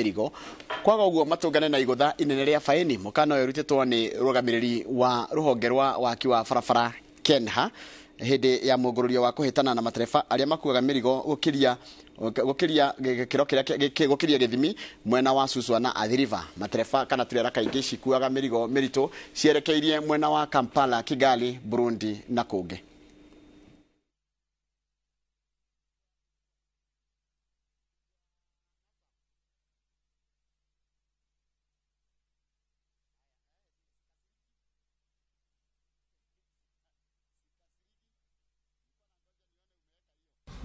mirigo kwaga uguo matungane na igutha inene ria faini mukano yo rutitwo ni rugamiriri wa ruhonge rwa waki wa barabara Kenha hindi ya mugururio wa kuhitana na matereba aria makuaga mirigo gukiria githimi mwena wa Suswa na Athi River. Matereba kana turera kaingi cikuaga mirigo mirito cierekeirie mwena wa Kampala, Kigali, Burundi na kungi.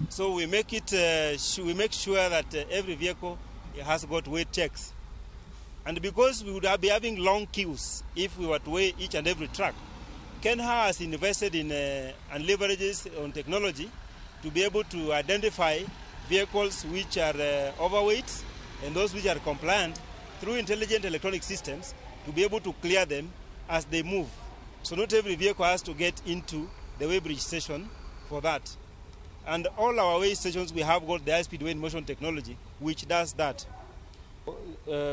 So we make sure that every vehicle has got weight checks, and because we would be having long queues if we were to weigh each and every truck, Kenha has invested in and leverages on technology to be able to identify vehicles which are overweight and those which are compliant through intelligent electronic systems to be able to clear them as they move. So not every vehicle has to get into the weighbridge station for that. And all our weigh stations, we have got the high-speed weigh in motion technology, which does that.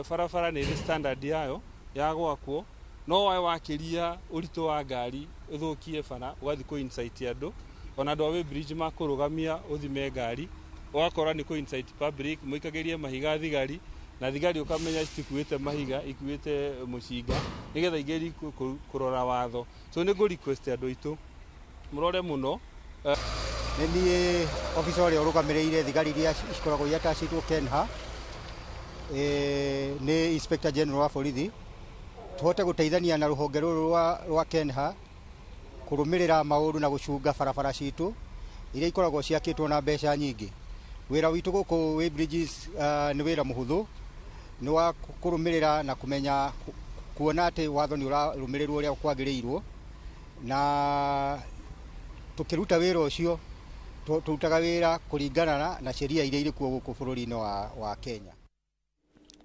Farafara ni standard yayo ya gwakwo no wae wakiria urito wa ngari uthukie bara ugathi ku insight andu ona andu a bridge makurugamia uthime ngari ugakora ni ku insight public muikagirie mahiga thigari na thigari ukamenya citikuite mahiga ikuite mucinga nigetha igeri kurora watho. So ni go request andu itu murore muno ni officer ore urugamirire thigari iria cikoragwo iatacitwo Kenha ni Inspector General wa borithi tuhote guteithania na ruhonge ruru rwa Kenha kurumirira maundu na gucunga barabara citu iria ikoragwo ciakitwo na mbeca nyingi. Wira witu guku we bridges ni wira muhuthu ni wa kurumirira na kumenya kuona ati watho ni urarumirirwo uria kwagiriirwo na tukiruta wira ucio tututaga wira kuringana na sheria iria iri kuo guku bururi-ini wa Kenya.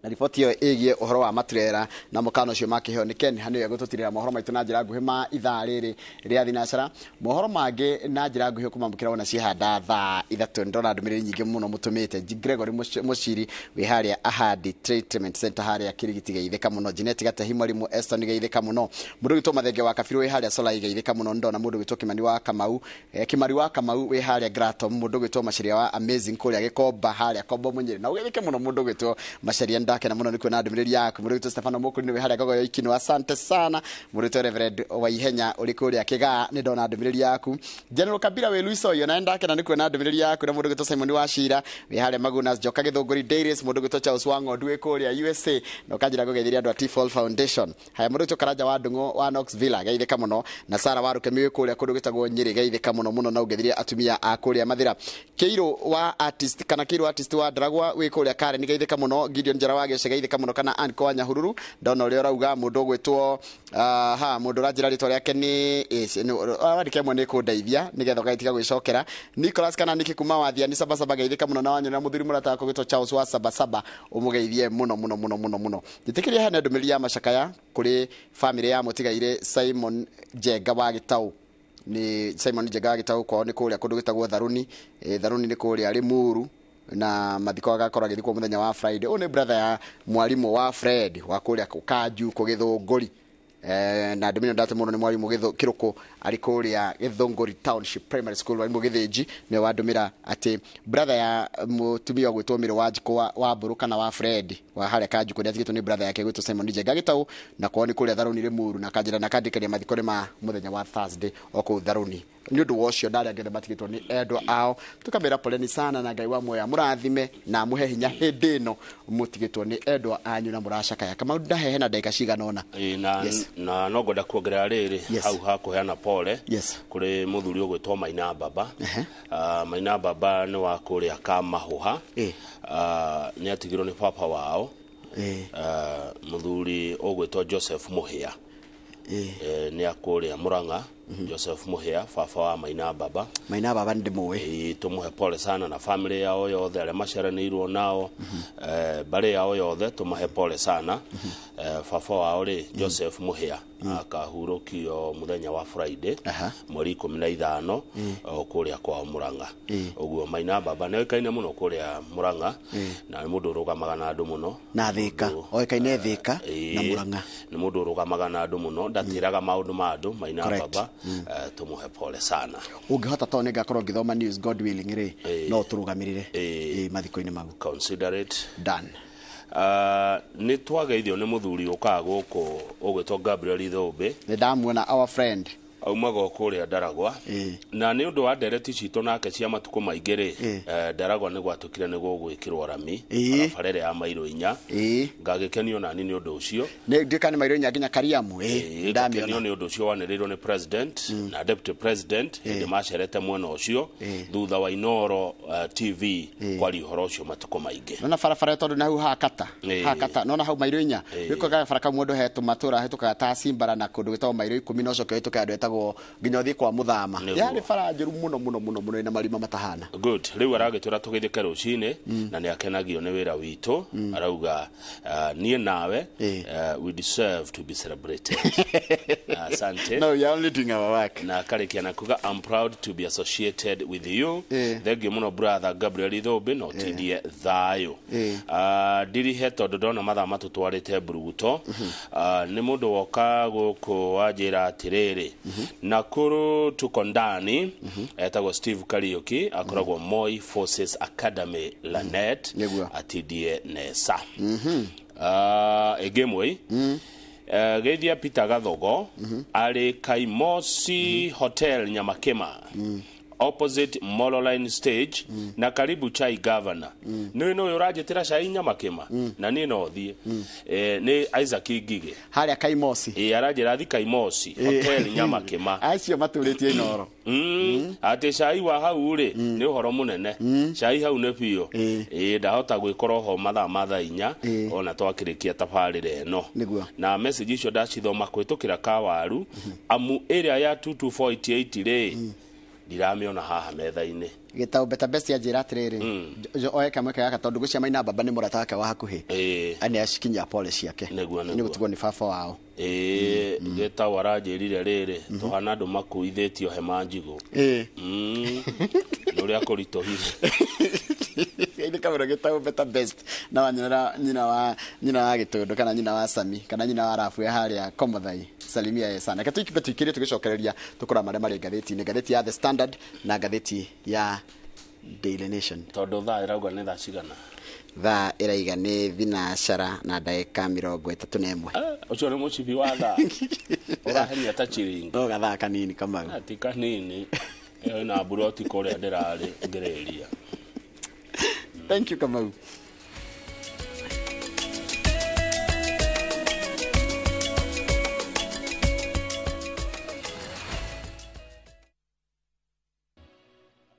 Na ripoti yo igie uhoro wa maturera na mukano cio makiheo ni Kenha niyo gututirira mohoro maitu na njira nguhi ma ithaa riri ria thinacara. Mohoro mangi na njira nguhi kumambukira ona cihanda thaa 3 ndona ndumiriri nyingi muno mutumite Gregory Muciri wi haria Ahadi Treatment Center haria Kirigiti geithika muno, Jeanette Gatahi mwarimu Eston geithika muno, mundu gitwo Mathenge wa Kabiru wi haria Solai geithika muno, ndona mundu gitwo Kimani wa Kamau Kimari wa Kamau wi haria Grato, mundu gitwo Maciria wa Amazing kuria Gikomba haria Kombo Munyiri na ugithike muno mundu gitwo Maciria ndake na muno ni kwena ndumiriri yaku mundu gitwo Stefano Mukuri ni wi haria Gogo Ikino. Asante sana mundu gitwo Reverend wa Ihenya uri kuria Kiga ni ndona ndumiriri yaku. General Kabira we Luiso yo na ndake na ni kwena ndumiriri yaku na mundu gitwo Simon wa Shira wi haria Magunas Joka Githunguri Dairies, mundu gitwo Charles Wango ndwe kuria USA no kanjira gugeithiria andu a T-Fall Foundation. Haya mundu gitwo Karanja wa Ndungu wa Knoxville geithika muno na Sara wa Rukemi wi kuria kundu gitagwo Nyeri geithika muno muno na ugeithiria atumia a kuria Mathira. Keiro wa artist kana Keiro artist wa Dragwa wi kuria Karen geithika muno, Gideon Njara wa Gece geithika muno kana Anko wa Nyahururu ndona uri urauga mundu gwitwo mundu ranjira ritwa riake ni wandike mwe ni kundeithia nigetha gaitiga gwicokera. Nicholas kana Niki kuma wa Thiani Sabasaba geithika muno na wanyu na muthuri murata wako gwitwo Charles wa Sabasaba umugeithie muno. Gitikiria hene ndumiriri ya macakaya kuri family ya mutigaire Simon Jega wa Gitau ni Simon Jega wa Gitau kwao ni kuria kundu gitagwo Tharuni. Tharuni ni kuria ari Muru na mathiko agakora githikwo muthenya wa Friday. One brother ya mwalimu wa Fred wa kuria Kaju Githunguri na ndimino ndate muno ni mwalimu Kiruko ari kuria Githunguri Township Primary School mwalimu Githinji ni wadumira ati brother ya mutumia gwitwo Miro Wanjiko wa Buruka na wa Fred wa haria Kaju kuria thigitwo ni brother yake gwitwo Simon Jega Gitau na kwao ni kuria Tharuni ri Muru na kanjira na kandikaria mathiko ni ma muthenya wa Thursday oko Tharuni. Ni undu wocio ndari angende matigitwo ni endwa ao tukamera poleni sana na Ngai wa moya murathime na muhe hinya hindi no mutigitwo ni endwa anyu na muracakaya kama ndahehe na ndagika cigana ona na no ngoda kuongerera riri hau hakuheana pole kuri muthuri ugwitwo Maina Baba. Maina Baba ni wa kuria Kamahuha ni atigirwo ni papa wao muthuri ugwitwo Joseph Muhia ni akuria Muranga. Joseph Muhia fafa wa Maina Baba ndimuwe tumuhe pole sana na family yao yothe ale maceranirwo nao bale yao yothe tumuhe pole sana baba wao ri Joseph Muhia akahurukio muthenya wa Friday mweri 15 okuria kwa Muranga uguo Maina Baba ne kaine muno kuria Muranga na mundu rugamaga na andu muno na Thika oikaine Thika na Muranga ni mundu rugamaga na andu muno ndatiraga maundu ma andu Maina Baba tumuhe pole sana ungihota to ne gakorwo ngithoma news God willing ri no turugamirire mathiko-ini magu consider it done. Ni twageithio ni muthuri ukaga guku ugwitwo Gabriel Ithobe the damuona our friend aumaga kuria Ndaragwa na ni undu wa ndereti cito nake cia matuko maingire Ndaragwa ni gwatukire ni gugwikirwo rami barabara ya mairo 4 ngagikenio nani ni undu ucio ni ndikani mairo 4 nginya Kariamu ndamiona ni undu ucio waniriirwo ni president na deputy president ndi macerete mwena ucio thutha wa Inoro TV kwari horo ucio matuko maingi nona barabara tondu na hu hakata nona hau mairo 4 niko ga baraka mundu hetu matura hetuka ta Simbara na kundu gitwa mairo 10 no coke hetuka ndetagwo nginya thi kwa muthama yari faranjiru muno ina marima matahana good riu aragitura tugithike rucine na ni akenagio ni wira witu arauga nie nawe we deserve to be celebrated asante no you only doing our work na karikia na kuga I'm proud to be associated with you thank you muno brother Gabriel Ithobe no tidie thayo diri heto dodona mathama tutwarite Buruguto ni mundu woka guku wajira atiriri Nakuru tuko ndani etagwo Steve Kariuki akoragwo Moi Forces Academy Lanet atidie nesa egemwe geithia Peter Gathogo ari Kaimosi Hotel Nyamakema opposite Mololine stage na karibu chai governor no urajetira chai Nyamakema na ni no thie ni Isaac Ngige haria Kaimosi arajira thi Kaimosi hotel Nyamakema acio maturitie Inoro ati chai wa hau ri ni uhoro munene chai hau ne pio ndahota gwikora ho mathaa 4 ona twakirikia tabarire no na message icio ndacithoma kwitukira Kawaru amu area ya 22488 ri diramiona haha metha-ini gitau beta best ya jira atiriri oe kamwe kaya tondu gucia Maina Baba ni murata wake wa hakuhi ani ashikinya policy yake ni gutigwo ni baba wao geta warajirire riri tuhana andu makuithitio hema njigu nuria kuritohire ile kamera gitau beta best na nyina wa Gitondo kana nyina wa Sami kana nyina wa Rafu ya haria Komothai salimia sana katuikipe tukire tugicokereria tukura mari gatheti ya The Standard na gatheti ya Daily Nation tondu thaa irauga ni thaa cigana thaa iraiga ni thinacara na ndagika 31 ucio ni mucibi wa thaa urahenia ta chiringi no gathaa kanini kama ati kanini na buroti kuria ndirari ngereria thank you Kamau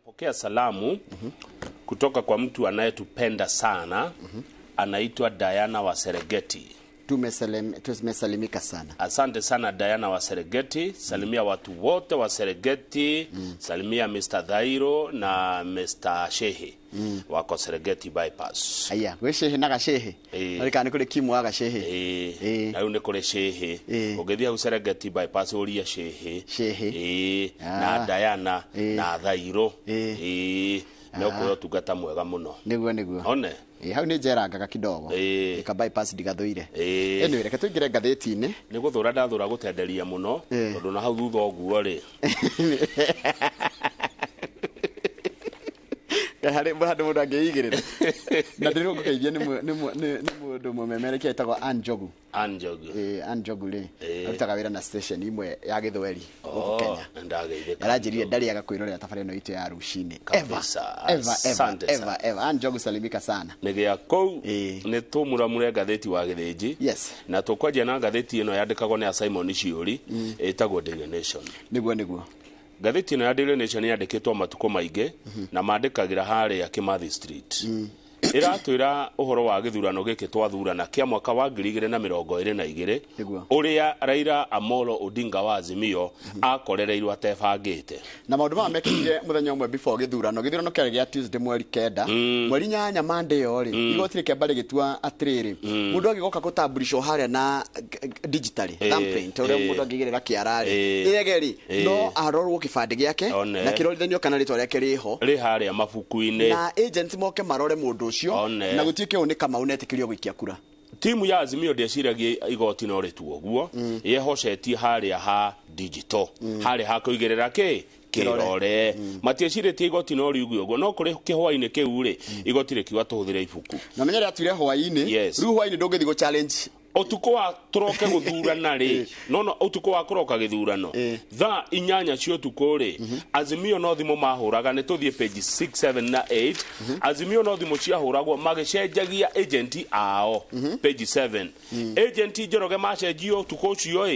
pokea salamu kutoka kwa mtu anayetupenda sana anaitwa Diana wa Serengeti. Tumesalimika sana. Asante sana Diana wa Serengeti. Salimia watu wote wa Serengeti. Salimia Mr. Dhairo na Mr. Shehe. Wako Serengeti bypass. Aya, we Shehe na Gashehe. Alika ni kule Kimu wa Gashehe. Na yune kule Shehe. Ogethia Serengeti bypass ulia Shehe. Na Diana na Dhairo. No kuyo tugata mwega muno. Niguo. One. Hau ni njerangaga kidogo. Ka bypass ndigathuire. Anyway, reke tuingire ngatheti-ini. Ni guthura ndathura gutenderia muno tondu na hau thutha oguo ri. Kahare bado mundu angeigirira. Na ndiro ngukeithia ni mundu mumemerekia etagwo Anjogu. Anjogu ri. Arutaga wira na station imwe ya Githweri guku Kenya. Ndageithika. Arajirie ndari agakwirorera tafari no itu ya rucini. Eva. Anjogu salimika sana. Nigia kou ni tumuramure gatheti wa Githiji. Yes. Na tukwaje na gatheti ino yandikagwo ni Simon Ciuri etagwo Daily Nation. Niguo. Gatheti ino ya Daily Nation yandikitwo matuko maingi na mandikagira hare ya Kimathi Street. iratwira uhoro wa githurano giki twathurana kia mwaka wa 2022 uria Raila Amolo Odinga wa Azimio akorereirwo atebangite na maundu ma mekire muthenya umwe before githurano kiari gia Tuesday mweri 9 mweri 8 Monday ori igotire kiambare gitua atiriri mundu agigoka gutambulisho haria na digitally thumbprint uria mundu angigirira kiarari igeri no arorwo kibande giake na kirorithanio kana ritwa riake riho haria mabuku-ini na agent moke marore mundu ucio na gutike oni kama unetikirio gwikia kura. Timu ya Azimio ndeciragia igoti no ritu oguo yehocetie haria ha digital haria ha kuigerera kirore matieciritie igoti no riugu oguo no kuri kihwa-ini kiu ri igoti rikiuga tuhuthire ibuku na menyere atwire hwa-ini riu hwa-ini ndungithi go challenge otuko wa turoke guthurana ri no otuko wa kuroka githurano tha inyanya cio tuko ri Azimio no thimo mahuraga ni tuthie page 6 7 na 8 Azimio no thimo cia huragwo magicenjagia agent ao page 7 agent Njoroge macenjio tuko cio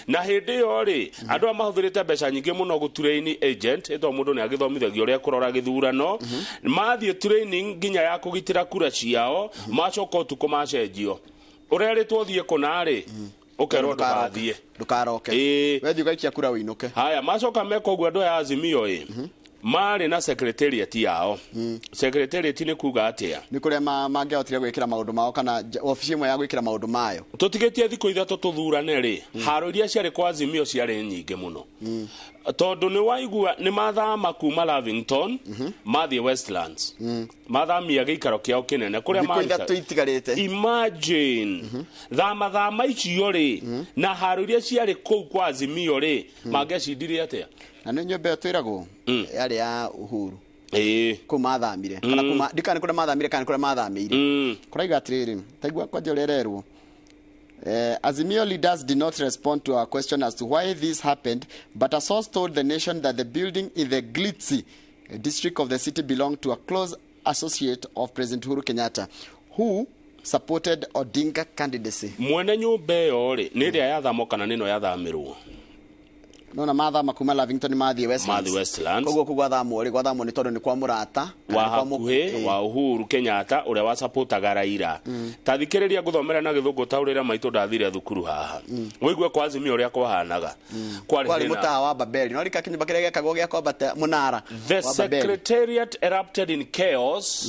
na hindi yo ri andu amahuthirite mbeca nyingi muno gutrain agent eto mundu ni agithomithagio ria kurora githurano mathie training nginya ya kugitira kura ciao macoka tuko macenjio urere twothie kunari ukero ndukaroke wethi ugaikia kura winuke haya macoka meko guo andu ya Azimio mari na secretariat yao secretariat ni kuga atia ni kuria mangehotire gwikira maundu mao kana ofisi imwe ya gwikira maundu mayo tutigetie thiko ithatu tuthurane ri haro iria ciari kwa Azimio ciari nyingi muno tondu ni waigua ni mathama kuma Lavington mathie Westlands mathamia giikaro kiao kinene kuria imagine thama icio ri na haro iria ciari kou kwa Azimio ri mangecindirie atia na ni nyombe twiragwo yari ya Uhuru kuma thamire kana kuma dikani kuna mathamire kana kuna mathamire kuraiga atiriri taigua kwa jorererwo Azimio leaders did not respond to our question as to why this happened, but a source told the nation that the building in the Glitzy district of the city belonged to a close associate of President Uhuru Kenyatta, who supported Odinga candidacy. Mwene nyumbe yori niria yathamo kana nino yathamirwo no na mathama kuma Lavington mathie Westlands koguo kugwa thamo ri gwathamo ni tondu ni kwa murata wa hakuhi wa Uhuru Kenyatta uria wa supportaga Raila tathikiriria guthomera na githungu taurira maitu ndathire thukuru haha wigwe kwa Azimio uria kwahanaga kwari mutawa wa Babeli no rika kinyumba kiria gekagwo gya kwambata munara the secretariat erupted in chaos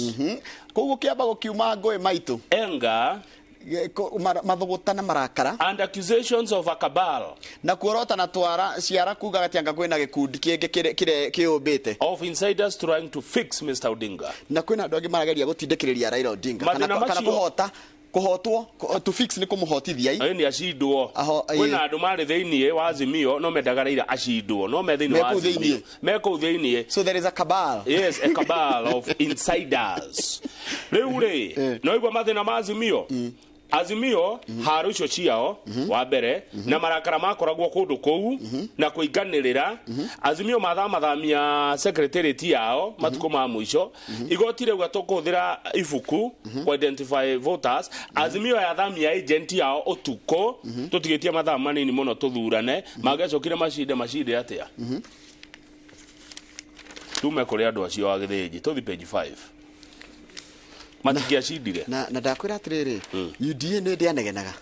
koguo kiamba gukiuma ngoi maitu enga mathugutana marakara and accusations of a cabal na kuorota na twara ciara kuga gatianga kwina gikundi kingi kiumbite of insiders trying to fix Mr. Odinga na kwina andu angi marageria gutindikiriria Raila Odinga kana kuhotwo to fix ni kumuhotithia ni acindwo kwina andu mari thiini wa Azimio no mendaga Raila acindwo no me thiini wa Azimio meko thiini so there is a cabal yes a cabal of insiders riu ri no igwa mathina ma Azimio haro icio ciao wa mbere na marakara makoragwo kundu kou na kuinganirira Azimio mathamia secretariat yao matuko ma mwisho igotire gwa tukuthira ibuku ku identify voters Azimio yathamia agent yao utuko tutigetie mathama manini muno tuthurane magecokire mashinde atia tume kuri andu acio agithiji tuthi page 5 matigia cindire na ndakwira atiriri UDA ne ndianegenaga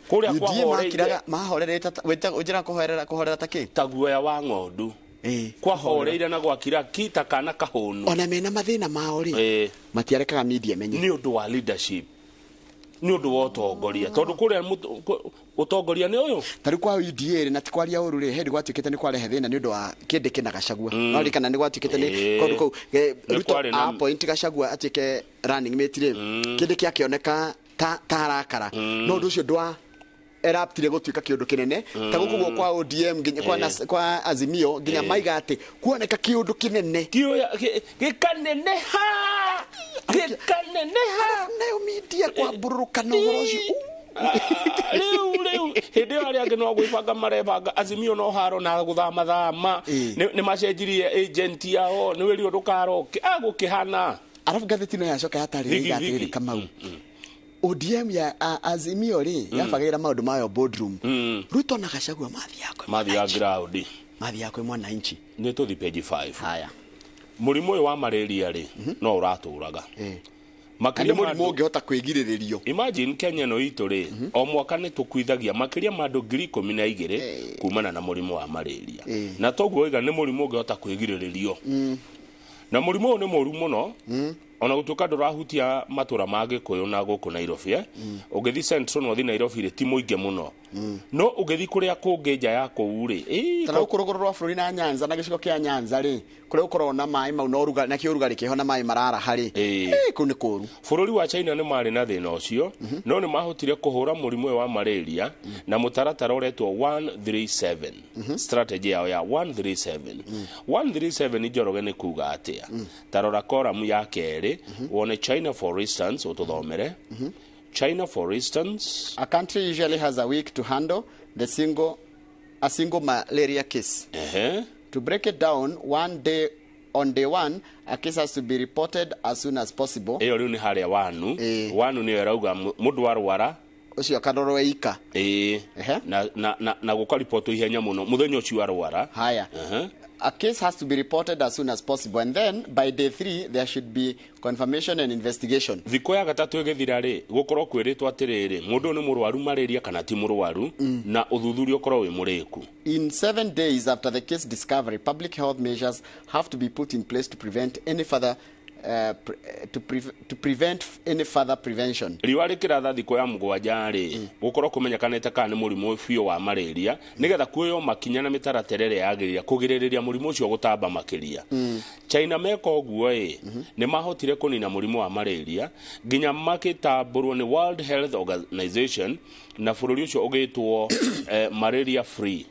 kuria kwa horeire mahorerete ujira kuhorera taki taguoya wa ng'ondu kwa horeire na gwakira kita kana kahunu ona mena mathina mao ri matiarekaga media menye ni undu wa leadership ni undu wa utongoria tondu kuria utongoria ni uyu tari kwa UDA na tikwaria uru ri hendi gwatukite ni kwarehe thina ni undu wa kindi kina Gachagua no ri kana ni gwatukite ni kondu kou Ruto a point Gachagua atike running mate ri kindi kia kioneka tarakara no ndu ucio ndwa eraptire gutuika kiundu kinene ta gukugwo kwa ODM nginya kwa Azimio nginya maiga ati kuoneka kiundu kinene gikanene ha na media kwa bururuka no horoci riu hindi ari angi no gwibanga marebanga Azimio no haro na guthama ni macenjirie agent yao ni wiri ndukaroke agukihana arafu gatheti no yacoka hatari gatiri Kamau ODM ya Azimio ri yabagira maundu mayo boardroom Ruto na Gachagua mathi ya ground mathi yako mwana inchi ni tuthi page 5 haya murimu wa malaria ri no uraturaga makiria mũrimũ ũngĩhota kwĩgirĩrĩrio. Imagine Kenya no itu ri o mwaka nĩ tũkuithagia makiria ma andũ 12,000 kumana na mũrimũ wa malaria. Na toguo oiga nĩ mũrimũ ũngĩhota kwĩgirĩrĩrio. Na mũrimũ ũyũ nĩ mũru mũno. Ona gutuka ndurahutia matura mangĩ koyo na gũkũ Nairobi ugethi Central no thi Nairobi ri ti muinge muno no ugethi kuria kũngĩ nja ya kũu ri tara ũkũrũgũrũ rwa bũrũri na Nyanza na gĩcigo kĩa Nyanza ri kuria ũkorona maĩ mau na ũrugarĩ na kĩũrugarĩ kĩho na maĩ marara harĩ kũu nĩ kũru. Bũrũri wa China nĩ marĩ na thĩna ũcio no nĩ mahotire kũhũra mũrimũ wa malaria na mũtaratara ũretwo 137 strategy yao ya 137 Njoroge nĩ kuga atia tarora koramu ya kerĩ wone China for instance ututhomere China for instance a country usually has a week to handle a single malaria case. To break it down, on day one, a case has to be reported as soon as possible. Eyo riu ni haria wanu ni erauga mundu arwara ucio akarorwo ika na gukaripotwo ihenya muno muthenya ucio arwara haya. A case has to be reported as soon as possible, and then by day 3 there should be confirmation and investigation. Thiko ya gatatu igethira ri gukorwo kwiritwo atiriri mundu ni murwaru malaria kana ti murwaru na uthuthurio korwo wi muriku. In 7 days after the case discovery, public health measures have to be put in place to prevent any further prevention. Riwari kiratha thiko ya mugwanja ri gukorwo kumenyekanite kana ni murimu biyo wa malaria nigetha kuoyo makinya na mitaraterere yagiriria kugiririria murimu ucio gutamba makiria. China meko guo ni mahotire kunina murimu wa malaria ginya makitamburwo ni World Health Organization na bururi ucio ugitwo malaria free.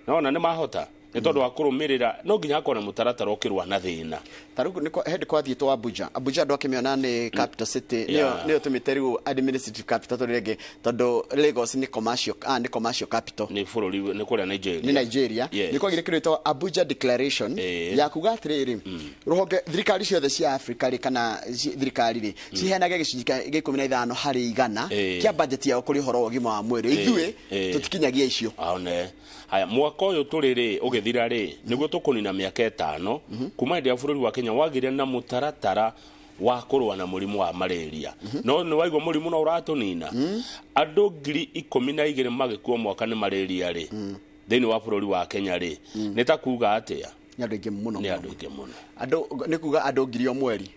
Naona ni mahota ni tondu wa kurumirira no nginya akona mutaratara ukirwa na thina. Tarugu niko headquarters to Abuja ndo kimiona ni capital city niyo tumiteru administrative capital to rege tondu Lagos ni commercial capital ni bururi ni kuria Nigeria niko girekirito Abuja declaration ya kuga atiriri ruhonge thirikari ciothe cia Africa ri kana thirikari ri cihenaga gicunjika 15 hari igana kia budget ya kuri horo gima wa mwiri ithuĩ tutikinyagia icio aone. Haya mwaka uyu turiri ugethira ri niguo tukunina miaka 5 kuma ndia bururi wa Kenya wagire na mutaratara wa kurwa na murimu wa malaria no ni waigwa murimu no uratunina andu 12,000 magikuo mwaka ni malaria ri thini wa bururi wa Kenya ri nita kuga atia ni andu ingi muno andu ni kuga andu 1,000 mweri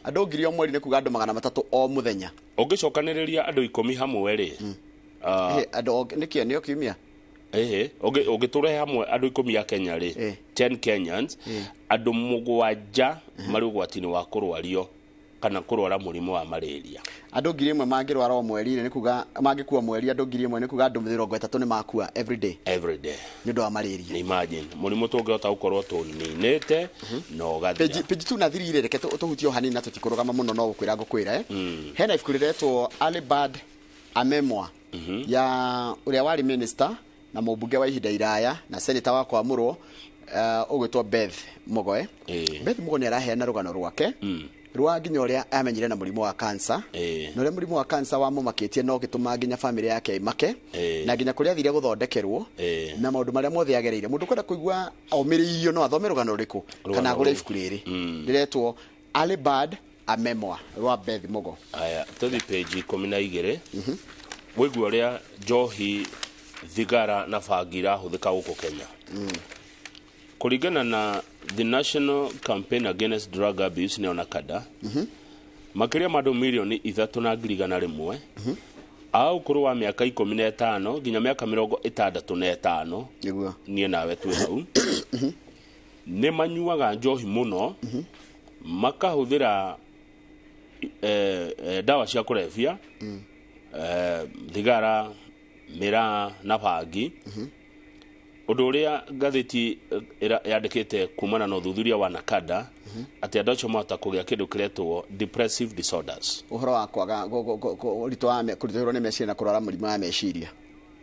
andu 1,000 mweri ni kuga andu 300 o muthenya ugicokaniriria andu 10 hamwe ri andu nikio niyo kiumia ogiturehe hamwe andu 10 ya Kenya ri 10 Kenyans andu 7 mari ugwatini wa kurwario kana kurwara murimu wa malaria. Andu 1,000 mangirwara o mweri ni kuga mangikuwa mweri andu 1,000 ni kuga andu 30 ni makua every day ni ndo wa malaria. Imagine murimu tungihota gukorwo tuninite no gathia page 2 na 3 reke tuhutio hanini na tutikurugama muno no gukwira ngukwira hena ifukuriretwo Alibad a memoir ya uria wari minister na mubunge wa ihinda iraya na senator wa Kwamurwo ugwitwo Beth Mugoe. Beth Mugoe ni araheana rugano rwake rwa nginya uria amenyire na murimu wa cancer na uria murimu wa cancer wa mumakitie no gituma nginya family yake imake na nginya kuria thire guthondekerwo na maundu maria mothe yagereire mundu kwenda kuigua aumiririo no athome rugano riku kana agure ibuku riri riretwo Alibad a memoir rwa Beth Mugoe. Aya tuthi page 12 wigua uria njohi thigara na bangira huthika guku Kenya kuringana na the National Campaign Against Drug Abuse neona kada makiria madu milioni 3,100 au kuru wa miaka 15 nginya miaka 65 niguo nie nawe twi hau ne manyuaga njohi muno makahuthira dawa cia kulevya thigara mira na bangi undu uria gatheti yandikite kumana na uthuthuria wa Nakada ati andu acio mahota kugia kindu kiretwo depressive disorders uhoro wa kwaga urito wa kurithirwo ni meciria na kurara murimu wa meciria.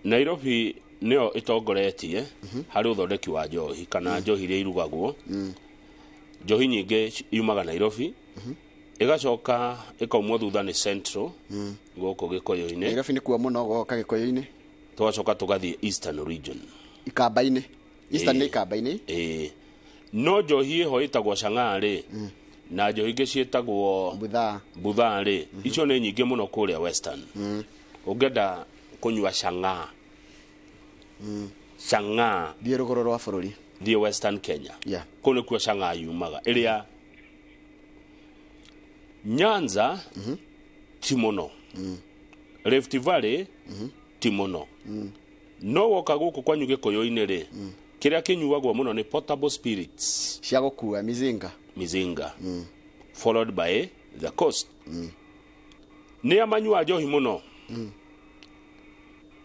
Nairobi nio itongoretie hari uthondeki wa njohi kana njohi iria irugagwo njohi nyingi yumaga Nairobi igacoka ikaumwo thutha ni Central goko Gikuyu-ini. Nairobi ni kuo muno goka Gikuyu-ini twacoka tugathie Eastern region Ikamba-ini Eastern ni Ikamba-ini no njohi ho itagwo Shang'ari na njohi ingĩ ciĩtagwo butha rĩ icio nĩ nyingĩ mũno kũrĩa western ũngĩenda kũnyua chang'aa chang'aa thiĩ rũgũrũ rwa bũrũri thiĩ western Kenya kũu nĩkuo chang'aa yumaga ĩrĩa Nyanza ti mũno Rift Valley ti mũno no woka gũkũ kwanyu Gĩkũyũ-inĩ rĩ kĩrĩa kĩnyuagwo mũno nĩ potable spirits cia gũkua mizinga followed by the coast nĩ amanyua njohi mũno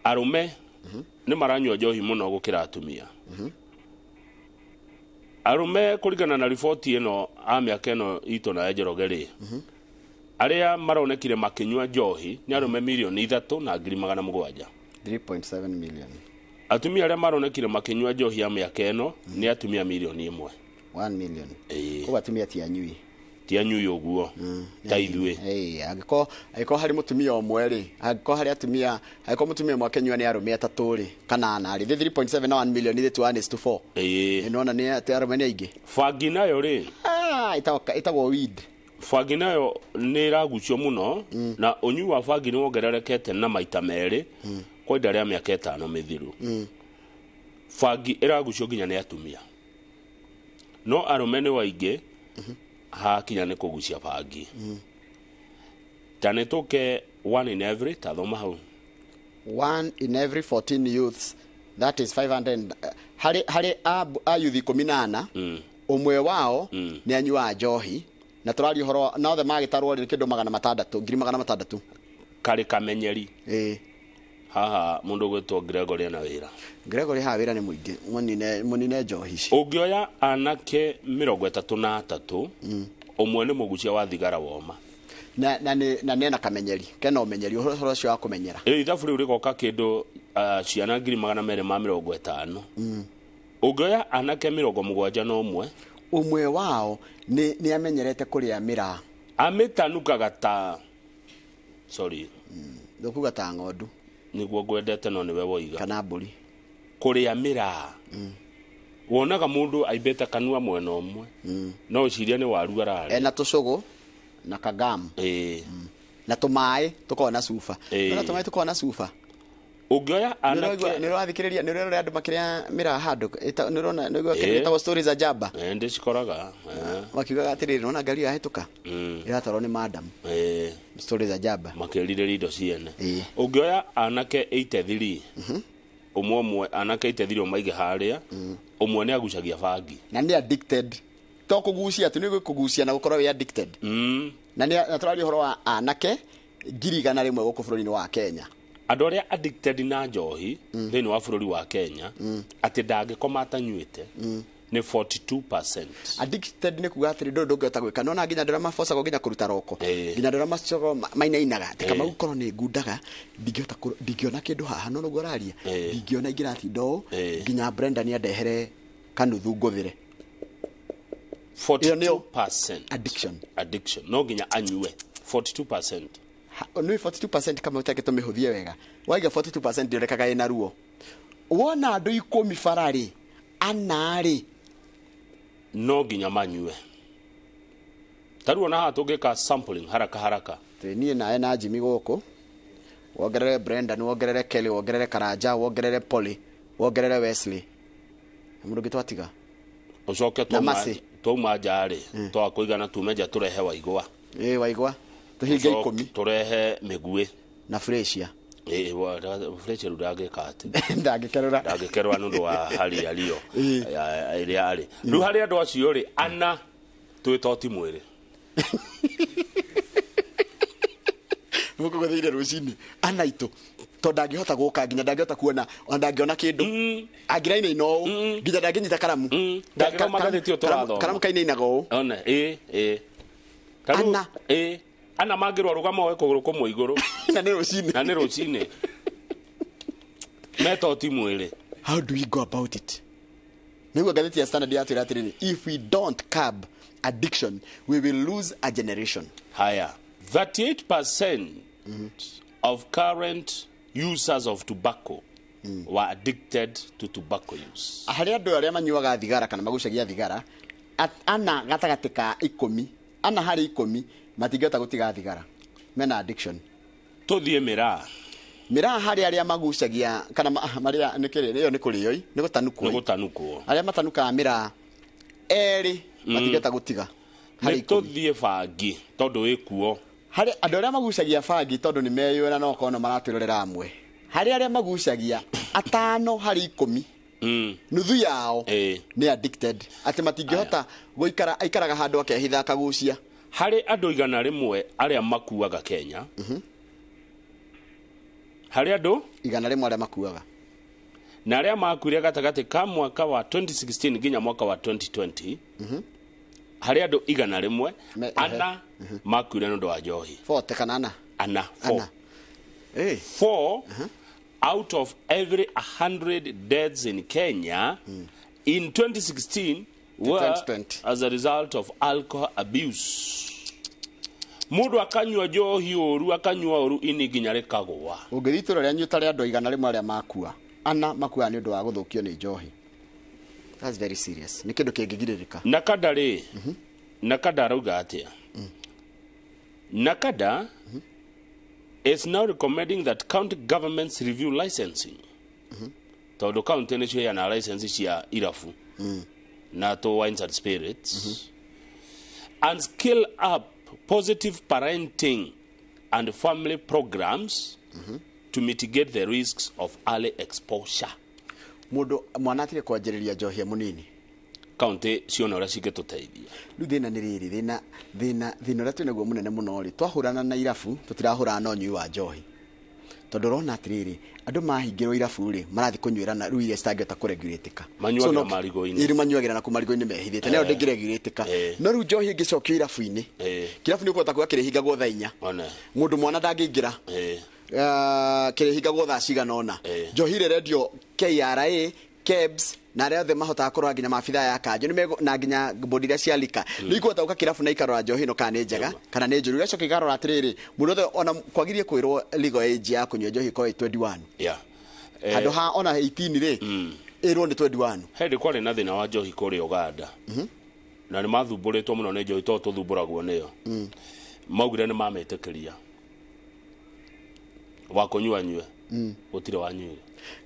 arũme nĩ maranyua njohi mũno gũkĩra atumia arũme kũringana na riboti ĩno a mĩaka ĩno itũ na Njoroge rĩ arĩa maronekire makĩnyua njohi nĩ arũme 3,700,000 3.7 million atumia arĩa maronekire makĩnyua njohi ya mĩaka ĩno nĩ atumia 1,000,000 1 million kwa atumia ti anyui ũguo ta ithuĩ angĩkorwo harĩ mũtumia ũmwe rĩ angĩkorwo mũtumia ũmwe akĩnyua nĩ arũme 3 rĩ kana ana rĩ 3.7 na 1 million ithe 1:4 nĩona nĩ arũme nĩ aingĩ bangi nayo rĩ ĩtagwo weed bangi nayo nĩ ĩragucio mũno na ũnyui wa bangi nĩ wongererekete na maita merĩ kwa ihinda rĩa mĩaka 5 mĩthiru bangi ĩragucio nginya nĩ atumia no arũme nĩ waingĩ hakinya nĩ kũgucia bangi tanĩtũke 1 in every tathoma hau 1 in every 14 youths that is 500 harĩ a youth 18 ũmwe wao nĩ anyuaga njohi na tũrari ũhoro na othe magĩtarwo rĩ kĩndũ 600,000 karĩ kamenyeri haha mũndũ gwĩtwo Gregory na wĩra Gregory ha wĩra nĩ mũingĩ mũnine njohi ici ũngĩoya anake 33 ũmwe nĩ mũgucia wa thigara woma na nĩ kamenyeri kena ũmenyeri ũhoro ũcio wa kũmenyera ithabu rĩu rĩgoka kĩndũ ciana 250,000 ũngĩoya anake 71 ũmwe wao nĩ amenyerete kũrĩa mĩraa amĩtanukaga ta ndũkuga ta ng'ondu nĩguo ngwendete no nĩwe woiga kana mbũri kũrĩa mĩraa wonaga mũndũ aimbĩte kanua mwena ũmwe no ũciria nĩ waru ararĩ na tũcũgũ na kagamu na tũmaĩ tũkorwo na cuba na tũmaĩ tũkorwo na cuba ũngĩoya anake nĩũrathikĩrĩria nĩũrona andũ makĩrĩa mĩraa handũ nĩũrona nĩguo kĩrĩtagwo stories za jaba ndĩcikoraga wakiugaga atĩrĩrĩ nĩwona ngari yahĩtũka ĩratwarwo nĩ madam stories za jaba makĩrirĩria indo ciene ũngĩoya anake 83 ũmwe anake 83 ũmaige harĩa ũmwe nĩ agucagia bangi na nĩ addicted to kũgucia tu nĩ kũgucia na gũkorwo wĩ addicted na tũrari ũhoro wa anake 100,000 gũkũ bũrũri-inĩ wa Kenya andũ arĩa addicted na njohi thĩinĩ wa bũrũri wa Kenya atĩ ndangĩkoma atanyuĩte nĩ 42%. Addicted nĩ kuga atĩrĩ ndũndũ ũngĩhota gwĩka nona nginya ndĩra mabocagwo nginya kũruta roko nginya ndĩra macogwo mainainaga kama gũkorwo nĩ ngundaga ndingĩona kĩndũ haha no nĩguo ũraria ndingĩona ingĩratinda ũũ nginya Brenda nĩ andehere kanuthu ngũthĩre 42% addiction no nginya anyue 42%. Nĩ 42% kama ũtake tũmĩhũthie wega waiga 42% ndĩrekaga ĩna ruo wona andũ 10 farari anarĩ no nginya manyue taruo na hatũngĩka sampling haraka niĩ nawe na Jimmy gũkũ wongerere Brenda wongerere Kelly wongerere Karanja wongerere Polly wongerere Wesley mũndũ gĩtwatiga ũcoke tũma njarĩ twakũigana tumenja tũrehe Waigwa Waigwa tuhinge 10 turehe Mĩguĩ na Freshia Freshia ndagĩka atĩ ndagĩkerora nĩ ũndũ wa hali alio ĩrĩa arĩ rĩu harĩ andũ acio rĩ ana twĩtoti mwĩrĩ mũkũgũthĩire rũcinĩ ana itũ to ndangĩhota gũka nginya ndangĩhota kuona ona ndangĩona kĩndũ angĩraina ino nginya ndangĩnyita karamu karamu kainainaga ũũ ona ana ana mangĩrwa rũgama oe kũgũrũ kũmwe igũrũ na nĩ rũcinĩ metoti mwĩrĩ. How do we go about it? Nĩguo ngathĩti ya Standard yatwĩra atĩrĩrĩ if we don't curb addiction we will lose a generation. Haya 38% of current users of tobacco were addicted to tobacco use. Harĩ andũ arĩa manyuaga thigara kana magucagia thigara ana gatagatĩ ka 10 ana hari 10 matingĩhota gũtiga thigara mena addiction tuthie mira hari aria magucagia kana maria nikiri iyo ni kurio ni gutanukwo aria matanuka mira eri matingĩhota gũtiga hari tuthie bangi tondu wikuo hari andu aria magucagia bangi tondu ni meyũra no kono maratwirorera amwe hari aria magucagia 5 hari 10 nuthu yao ni addicted ati matingĩhota guikara aikaraga handu akehitha akagucia hari andu 100 aria makuaga Kenya hari andu 100 aria makuaga na aria makuire gatagati ka mwaka wa 2016 ginya mwaka wa 2020 hari andu 100 ana makuire nundu wa njohi 40 kana ana 4 out of every 100 deaths in Kenya in 2016 were as a result of alcohol abuse. Mundu akanywa njohi oru akanywa oru ini ginya rekagwa ungithitũra ria nyuta ria andu 100 aria makua ana makua ni undu wa guthukio ni njohi. That's very serious. Ni kindu kingigiririka. Nakadari nakada rauga atia nakada is now recommending that county governments review licensing. Todo county ni cio na license cia irafu na to wines and spirits and scale up positive parenting and family programs to mitigate the risks of early exposure. Mundu mwana atire kwanjiriria njohi munini county ciona ura cingetuteithia riu thina ni riri thina ura twinaguo munene muno ri twahurana na irafu tutirahurana na unyui wa njohi tondu rona atiriri andu mahingirwo irafu ri marathi kunyuirana riu ile stangeta kuregulatika manyuagira marigo-ini iri manyuagira na kumarigo-ini mehithite nayo ndingiregulatika no riu njohi ingicokio irafu-ini kirafu ni kuhota kuga kirihingagwo thaa 4 mundu mwana ndangiingira kirihingagwo thaa cigana ona njohi ire radio KRA KEBS na reo the mahota akorwa nginya mafitha ya kanjo ni na nginya bodi ria cialika ni ikuhota uka kirafu na ikarora njohi no kana njega kana ni njuru gacoka ikarora atiriri mundu ona kwagirie kwirwo legal age ya kunywa njohi ko 21 andu ha ona 18 ri irwo ni 21 hindi kwari na thina wa njohi kuri Uganda na ni mathumburitwo muno ni njohi to tuthumburagwo niyo maugire ni mametikiria wa kunywa nywe utire wanywe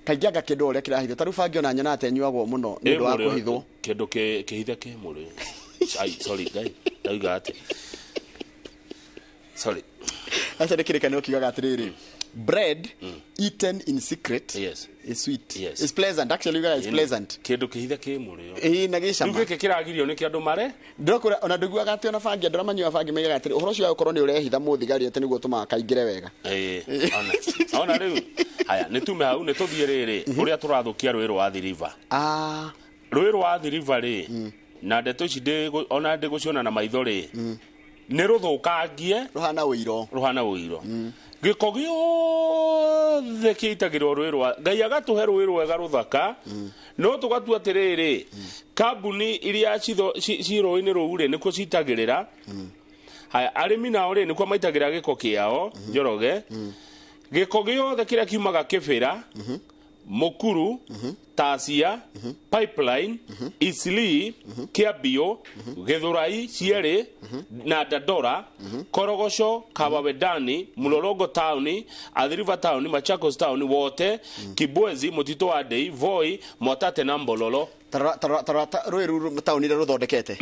kaingianga kindu uria kirahitha taru bangi ona nyona atenyuagwo muno ni ndu wa kuhithwo kindu kihitha ke muri ai sorry guy ndauga ati sorry asa ndikirikanio kigaga atiriri bread eaten in secret is sweet is pleasant actually guys pleasant kindu kihitha ke muri na gicama nduge kiragirio ni kiandu mare ndokura ona nduguaga ati ona bangi andura manyua bangi megaga atiri uhoro cio ukorwo ni urehitha muthigari ati niguo tuma kaingire wega ona riu haya nitume hau ni tuthie riri uria turathukia rwiro wa Athi River rwiro wa Athi River ri na ndeto ici ona ndiguciona na maitho ri ni ruthukangie ruhana uiro giko giothe kiitagirwo rwirwa ngai agatuhe rwirwa wega ruthaka no tugatua atiriri kambuni iria ciro-ini rũu-rĩ nĩkuo citagĩrĩra haya arĩmi nao rĩ nĩkuo maitagĩrĩra gĩko kĩao njoroge gĩko gĩothe kĩrĩa kiumaga Kĩbĩra Mukuru Tasia Pipeline Isli Kiambio Githurai Ciere na Dandora Korogoco Kabawedani Mulolongo Town Athi River Town Machakos Town wote Kibwezi Mutito wa Dei Voi Mwatate na Mbololo tarata rweru tauni ira ruthondekete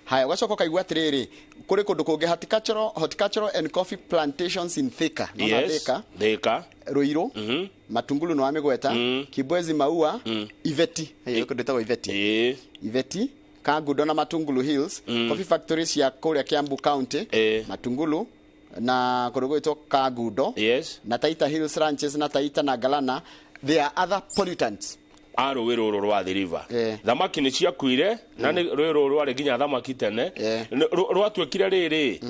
haya gacoka kaigua atiriri kuri kundu kungi horticultural and coffee plantations in Thika Thika Ruiru Matungulu no amigweta Kibwezi Maua Iveti kundetagwo Iveti Kagudo na Matungulu Hills coffee factories ya kuria Kiambu County Matungulu na kurugwetwo Kagudo na Taita Hills Ranches na Taita na Galana. There are other pollutants aro wero rwa Athi River thamaki ni ciakuire na ni rwero rwari ginya thamaki tene rwatwekire riri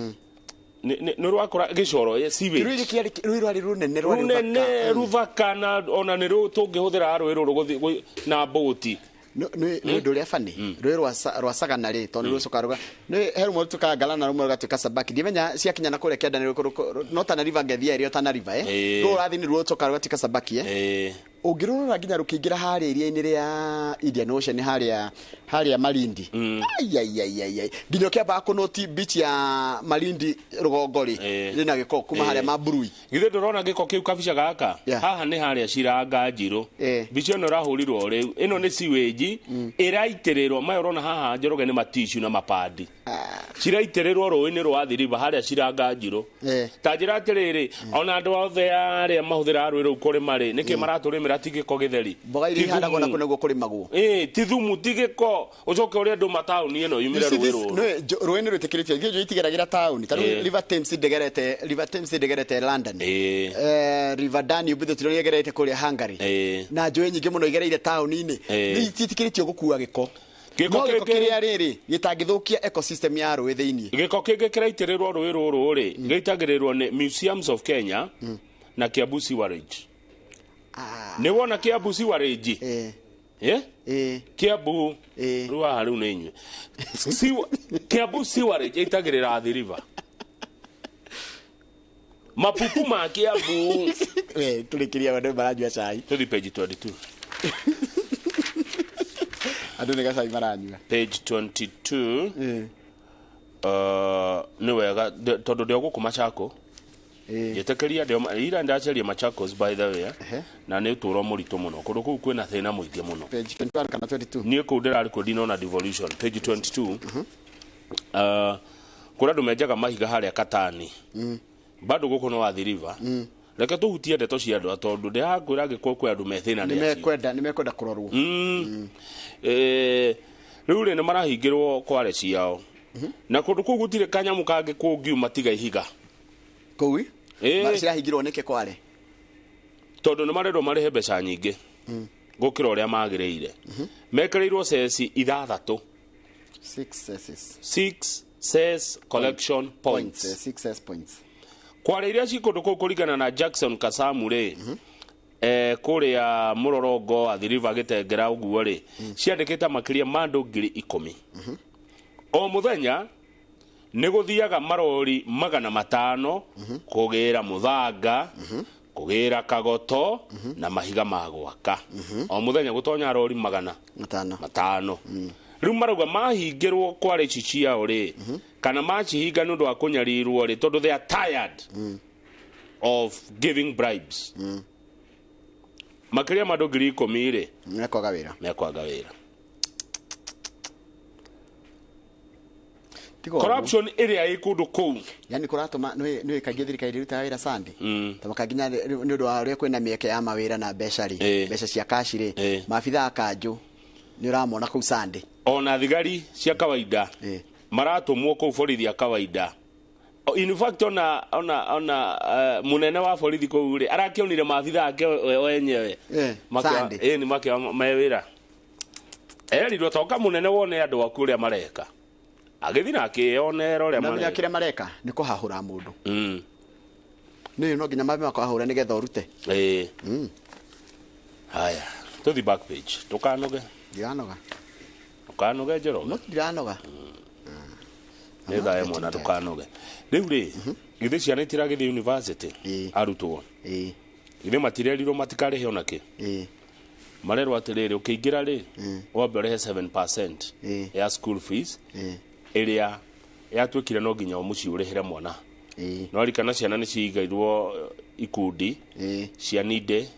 ni rwakora gicoro siwe rwari runene ruthaka na ona ni tungihuthira rwero ruguthi na boti no nduria fani rwero rwasagana ri tondu rucoka ruga ni heru mo tuka Galana rumwe rugatuka Sabaki ndimenya ciakinya na kure kenda ni no Tana River ngethia iri Tana River ro rathi ni rucoka rugatuka Sabaki ungirora nginya rukingira haria iria-ini ria Indian Ocean haria Malindi ai nginya kiamba kunoti beach ya Malindi rugongori rina giko kuma haria Maburui githe ndorona giko kiu kabisha gaka haha ni haria ciranga Njiro beach ino rahurirwo riu ino ni sewage iraitirirwo mayo rona haha Njoroge ni matishu na mapadi ciraitirĩrwo rũĩ-inĩ rwa Athi River harĩa ciranga Njiro ta njĩra atĩrĩrĩ ona andũ othe arĩa mahũthĩraga rũĩ rũu kũrĩma-rĩ nĩkĩ maratũrĩmĩra ti gĩko gĩtheri mboga iria ihandagwo nakuo nĩguo kũrĩmagwo ti thumu ti gĩko ũcoke ũrĩa andũ mataũni ĩno yumĩre rũĩ rũrũ rũĩ nĩ rwĩtĩkĩrĩtio ithuĩ itigeragĩra taũni ta rĩu River Thames ndegerete London River Danube thũtĩro rĩegerete kũrĩa Hungary na njũĩ nyingĩ mũno igereire taũni-inĩ itiĩtĩkĩrĩtio gũkua gĩko giko kiria riri gitangithukia ecosystem ya rũĩ thĩinĩ giko kĩngĩ kĩraitĩrĩrwo rũĩ rũrũ-rĩ gĩitagĩrĩrwo nĩ Museums of Kenya na Kiambu Sewerage nĩ wona Kiambu Sewerage Kiambu rĩu haha rĩu nĩ inyuĩ Kiambu Sewerage ĩitagĩrĩra Athi River mapupu ma Kiambu tũrĩkĩria andũ maranyua cai tũthi page 22 andũ nĩ gacai maranyua page 22 nĩ wega tondũ ndĩ gũkũ Machako yetekeria ndio ira ndaceria Machakos by the way na nĩ ũtũũro mũritũ mũno kũndũ kũu kwĩna thĩna mũingĩ mũno page 21 kana 22 niĩ kũu ndĩrarĩ kũ ndinona devolution page 22 kũrĩa andũ menjaga mahiga harĩa Katani bado gũkũ no Athi River reke tũhutie ndeto cia andũ tondũ ndĩrakwĩra gĩkũ kwĩ andũ methĩna nĩ mekwenda kũrorwo rĩu nĩ marahingĩrwo kware ciao na kũndũ kũu gũtirĩ kanyamu kangĩ kũngiuma tiga ihiga kũu cirahingĩrwo nĩkĩ kware tondũ nĩ marendwo marĩhe mbeca nyingĩ gũkĩra ũrĩa magĩrĩire mekĩrĩirwo ceci 6 6 cess collection points 6 cess points kware iria cikũndũ kũu kũringana na Jackson Kasamu-rĩ kũrĩa Mũrorongo Athi River Gĩtengera ũguo-rĩ ciandĩkĩte makĩria ma andũ 10,000 o mũthenya nĩ gũthiaga marori 500 kũgĩra mũthanga kũgĩra kagoto na mahiga ma gwaka o mũthenya gũtonya rori 500 rĩu marauga mahingĩrwo kware ici ciao-rĩ kana macihinga nĩ ũndũ wa kũnyarirwo-rĩ tondũ they are tired of giving bribes makĩria ma andũ 10,000-rĩ mekwaga wĩra corruption ĩrĩa ĩ kũndũ kũu yani kũratũma nĩ kaingĩ thirikari ĩrutaga wĩra Sunday ta makaginya nĩ ũndũ wa ũrĩa kwĩna mĩeke ya mawĩra na mbeca cia kaci-rĩ maabitha a kanjũ nĩ ũramona kũu Sunday ona thigari cia kawaida maratũmwo kũu borithi a kawaida in fact ona munene wa borithi kũu-rĩ arakĩonire maabitha ake wenyewe nĩ makĩoya mawĩra erirwo toka munene wone andũ aku ũrĩa mareka agĩthi na akĩonera ũrĩa kĩrĩa mareka nĩ kũhahũra mũndũ nĩ no nginya mabe makahũra nĩgetha ũrute haya tũthi back page tukanoge Njoroge ndiranoga nĩ thae mwana tukanoge rĩu-rĩ githĩ ciana itiragĩthiĩ university arutwo githĩ matirerirwo matikarĩhe ona kĩ marerwo atĩrĩrĩ ũkĩingĩra-rĩ wambe ũrehe 7% ya school fees ĩrĩa yatuĩkire no nginya mũciĩ ũrĩhĩre mwana no rikana ciana nĩ ciigairwo ikundi cia needy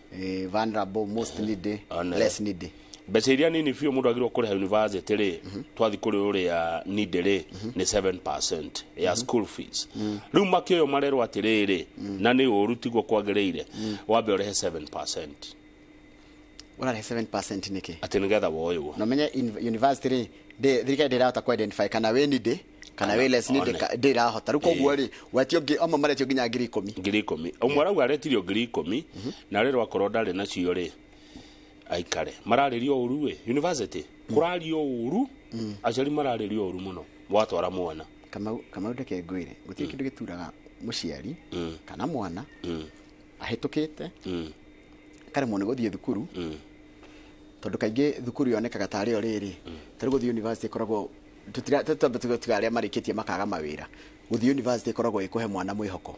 vulnerable most needy less needy mbeca iria nini biũ mũndũ agĩrĩirwo kũrĩha university-rĩ twathi kũrĩ ũrĩa needy-rĩ nĩ 7% ya school fees rĩu makĩoyo marerwo atĩrĩrĩ na nĩ ũru tiguo kwagĩrĩire wambe ũrehe 7% ũrarehe 7% nĩkĩ atĩ nĩgetha woywo no menye university-rĩ thirikari ndĩrahota ku identify kana wĩ needy kana wĩ less needy ndĩrahota rĩu koguo-rĩ watio amwe maretio nginya 10,000 ũmwe arauga aretirio 10,000 na rĩrwo akorwo ndarĩ nacio-rĩ aikare mararĩrio ũru-ĩ university kũrario ũru aciari mararĩrio ũru mũno watwara mwana Kamau ndeke ngwĩre gũtirĩ kĩndũ gĩturaga mũciari kana mwana ahĩtũkĩte karemwo nĩ gũthiĩ thukuru tondũ kaingĩ thukuru yonekaga tarĩ o rĩrĩ tarĩ gũthiĩ university koragwo tutiga arĩa marĩkĩtie makaga mawĩra gũthiĩ university koragwo ĩkũhe mwana mwĩhoko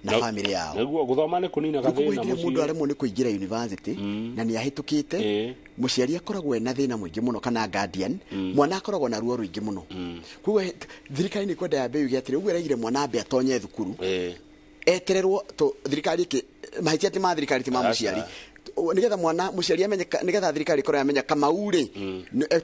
na family yao niguo guthoma ni kunina gathina mundu aremwo ni kuingira university na ni ahitukite muciari akoragwo na thina mwingi muno kana guardian mwana akoragwo na ruo ruingi muno kugo thirikari ni kwenda yabe yugi atire ugu eragire mwana abe atonye thukuru etererwo to thirikari ki mahitia ti ma thirikari ti ma muciari nigetha mwana muciari amenye nigetha thirikari korwo yamenya kamaure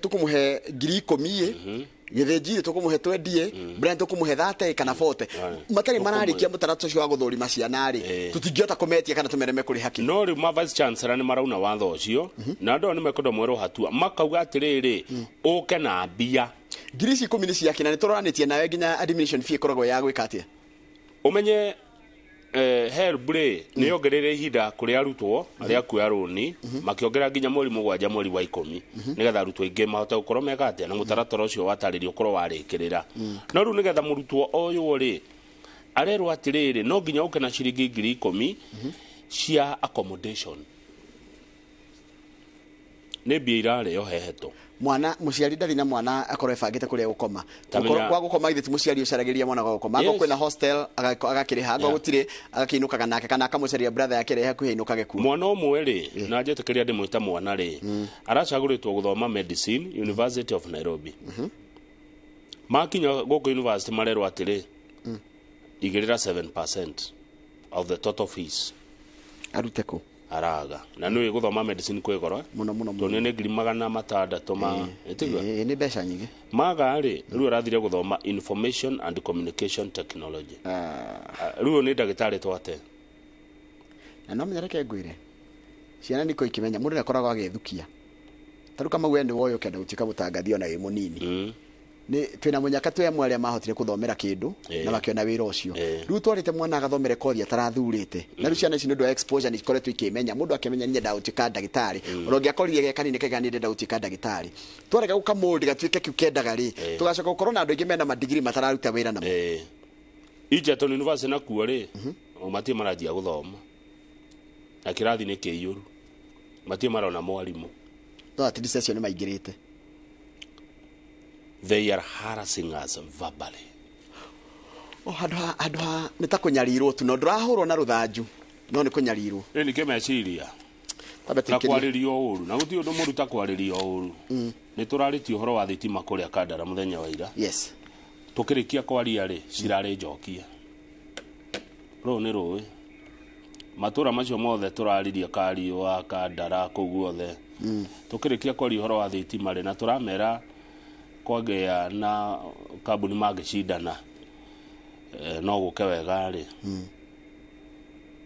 tukumuhe 10,000 githejire tukumuhe 20 brand tukumuhe 30 kana 40 matari mararikia mutarato cio wa guthurima ciana ri tutingiota kumetia kana tumereme kuri haki no ri ma vice chancellor ni marauna watho ucio na ndo ni mekodo mwero hatua makauga atiriri uke na mbia girisi 10 ni ciake na nitoranitie nawe nginya admission fee koragwo ya gwikatia umenye helbre ni yongerere ihinda kuri arutwo aria kuya roni makiongera nginya mweri mugwanja mweri wa 10 nigetha arutwo ingi mahota gukorwo megate na mutaratara ucio wataririo ukorwo warikirira no ru nigetha murutwo oyu ri arerwo atiriri no nginya uke na ciringi 10,000 cia accommodation ne biira yo heheto mwana muciari ndari na mwana akorwe fagite kuri gukoma kwa gukoma ithiti muciari ucaragiria mwana kwa gukoma ako kwina hostel agakiriha ngo gutire agakinukaga nake kana akamucaria brother yake rehe kuhinukage ku mwana omwe ri na njetekeria ndi mwita mwana ri aracaguritwo guthoma medicine University of Nairobi makinya goko university marerwo atire igirira 7% of the total fees aruteko araga na no guthoma medicine kwegoro muno to ne ngiri 600 ma etigwa ni besha nyingi maga ri ru arathire guthoma information and communication technology ru ni ndagitari twate na no menyereke ngwire ciana niko ikimenya mundu nakoragwo agithukia taruka mawe ndi woyo kenda utika butangathio na munini ni twina munyaka twe amwe aria mahotire kuthomera kindu na makiona wira ucio riu twarite mwana agathomere kothi atarathurite na riu ciana ici ndu exposure ni koretwo ikimenya mundu akimenya ni ndenda utika ndagitari urongi akorire ge kanini kega ni ndenda utika ndagitari twarega gukamoldi gatwike kiu kendaga ri tugacoka gukorwo na andu ingi mena madigiri matararuta wira namo Egerton University na kuo ri matie marajia guthoma na kirathi ni kiiyuru matie marona mwalimu to ati session ni maigirite. They are harassing us verbally. Adwa nitakunyarirwo tu no ndurahurwo na ruthanju no ni kunyarirwo ni kemeciria na kwaririo uru na guti undu muruta kwaririo uru ni turariti uhoro wa thitima kuria Kandara muthenya wa ira yes tukirikia kwaria ri cirari njokia ro ni roi matura macio mothe turariria Kario wa Kandara kuguothe tukirikia kwaria uhoro wa thitima ri na turamera kwagea na kabuni magicindana no guke wega ri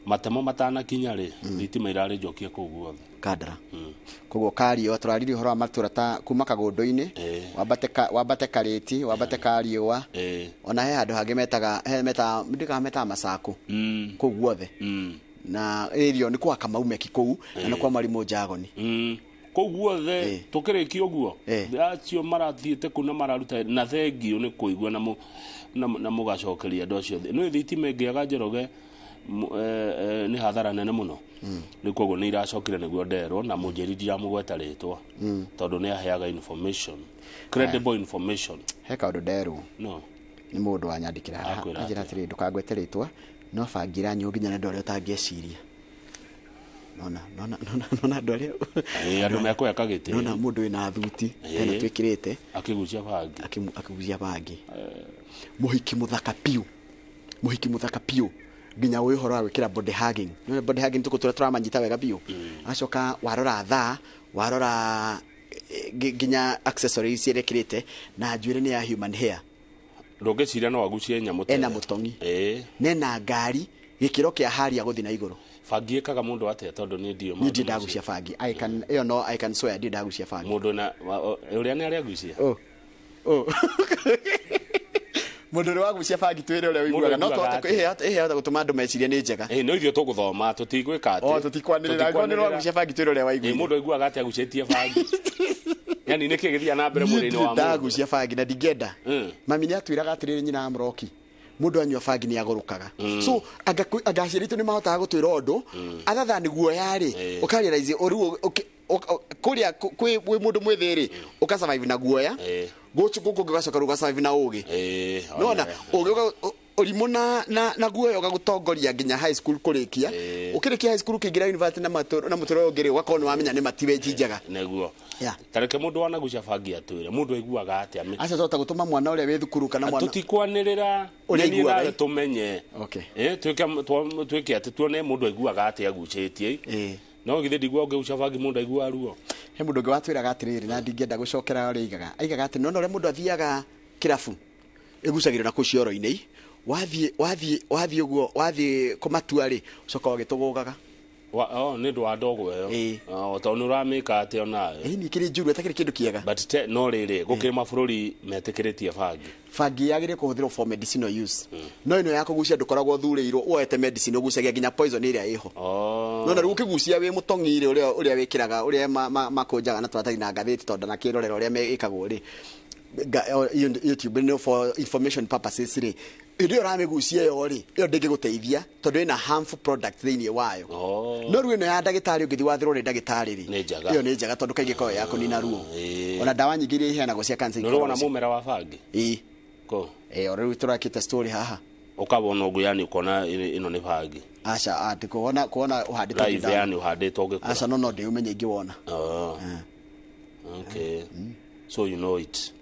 matemo matana kinya ri thitima irari njokia kuguothe Kandara kugo Kario turariri horo wa matura ta kuma kagundu-ini wambate Kariti wambate Kariwa ona he handu hangi meta masaku kuguothe na irio ni kwa Kamaumeki kuu na kwa Mwalimu Njagoni kuguothe tukiriki uguo acio marathiete kuna mararuta na thengio ni kuigua na mugacokeria ndo cio no thitima ngiaga Njoroge ni hathara nene muno ni koguo ni iracokire niguo nderwo na munjiridi ya mugweta ritwa tondu ni aheaga information credible information heka ndo nderwo no ni mundu anyandikira ajira atiri ndukagwete ritwa no bangira nyunginya na ndore utangeciria nona ndore andu meko yakagite nona mundu ina thuti ena twikirite akigucia bangi muhiki muthaka piu ginya we horo awikira body hugging no body hugging tukutura turamanyita wega biu acoka warora tha warora ginya accessories irekirite na njuire ni ya human hair rogeciria no agucie nyamute ena mutongi nena ngari gikiro kia haria guthi na iguru fangi kaga mundu ate tondu ni ndio ni ndagucia fangi I can swear ndi ndagucia fangi mundu na uria ni ari agucia mundu ri wagucia fangi twire uria wiguaga no to ehe gutuma andu meciria ni njega no ithio tuguthoma tutigwika ati tutikwanirira no wagucia fangi twire uria waiguaga mundu aiguaga ati agucetie fangi yani niki githia na mbere muri ni wa mundu ndagucia fangi na digenda mami ni atwiraga atiriri nyina amroki mundu anywa fangi ni agorukaga so agacirito ni mahotaga gutwira undu athatha ni guoyari ukaririze oru kuria kwi mundu mwithiri ukasurvive na guoya gucu guku gacoka ruga survive na ugi nona Ulimu na guoyo gagutongoria nginya high school kurikia. Ukirikia high school kigira university na mutoro ngiri wakona wamenya ni matiwe jinjaga. Neguo. Tareke mundu wanagucia bangi atwire. Mundu aiguaga atia. Aca tota gutuma mwana uria wi thukuru kana mwana. Tutikwanirira ni na tumenye. Twike ati tuone mundu aiguaga atia agucitie. No githe ndigwa ungiuca bangi mundu aigua ruo. He mundu ngi watwiraga atiriri na ndingenda gucokera uri aigaga ati no ore mundu athiaga kirafu egucagirira na kucioro-ini wathie uguo wathie kumatua ri ucoka ugitugugaga ni ndu wa ndogo eyo tonu ramika ati ona ni kiri njuru atakiri kindu kiega but no riri gukiri mabururi metikiritie bangi yagire kuhuthirwo for medicinal use no ino ya kugucia ndukoragwo thurirwo woete medicine ugucagia nginya poison iria iho no na ukigucia wi mutongire uria wikiraga uria makunjaga na twatari na ngathiti tonda na kirorero uria mekagwo ri YouTube no for information purposes ri irio ramigucia yo ri iyo ndingiguteithia tondu ina harmful product thiini wayo no ruo ino ya ndagitari ungithi wathirwo ni ndagitari ri iyo ni njaga tondu kaingi ko yako ni na ruo ona dawa nyingi iria iheanagwo cia cancer no ona mumera wa bangi ko ori turakita story haha ukabona ugu yani ukona ino ni bangi aca ati kuona uhanditwo live yani uhanditwo ngikura aca no ndi umenye ingiwona okay so you know it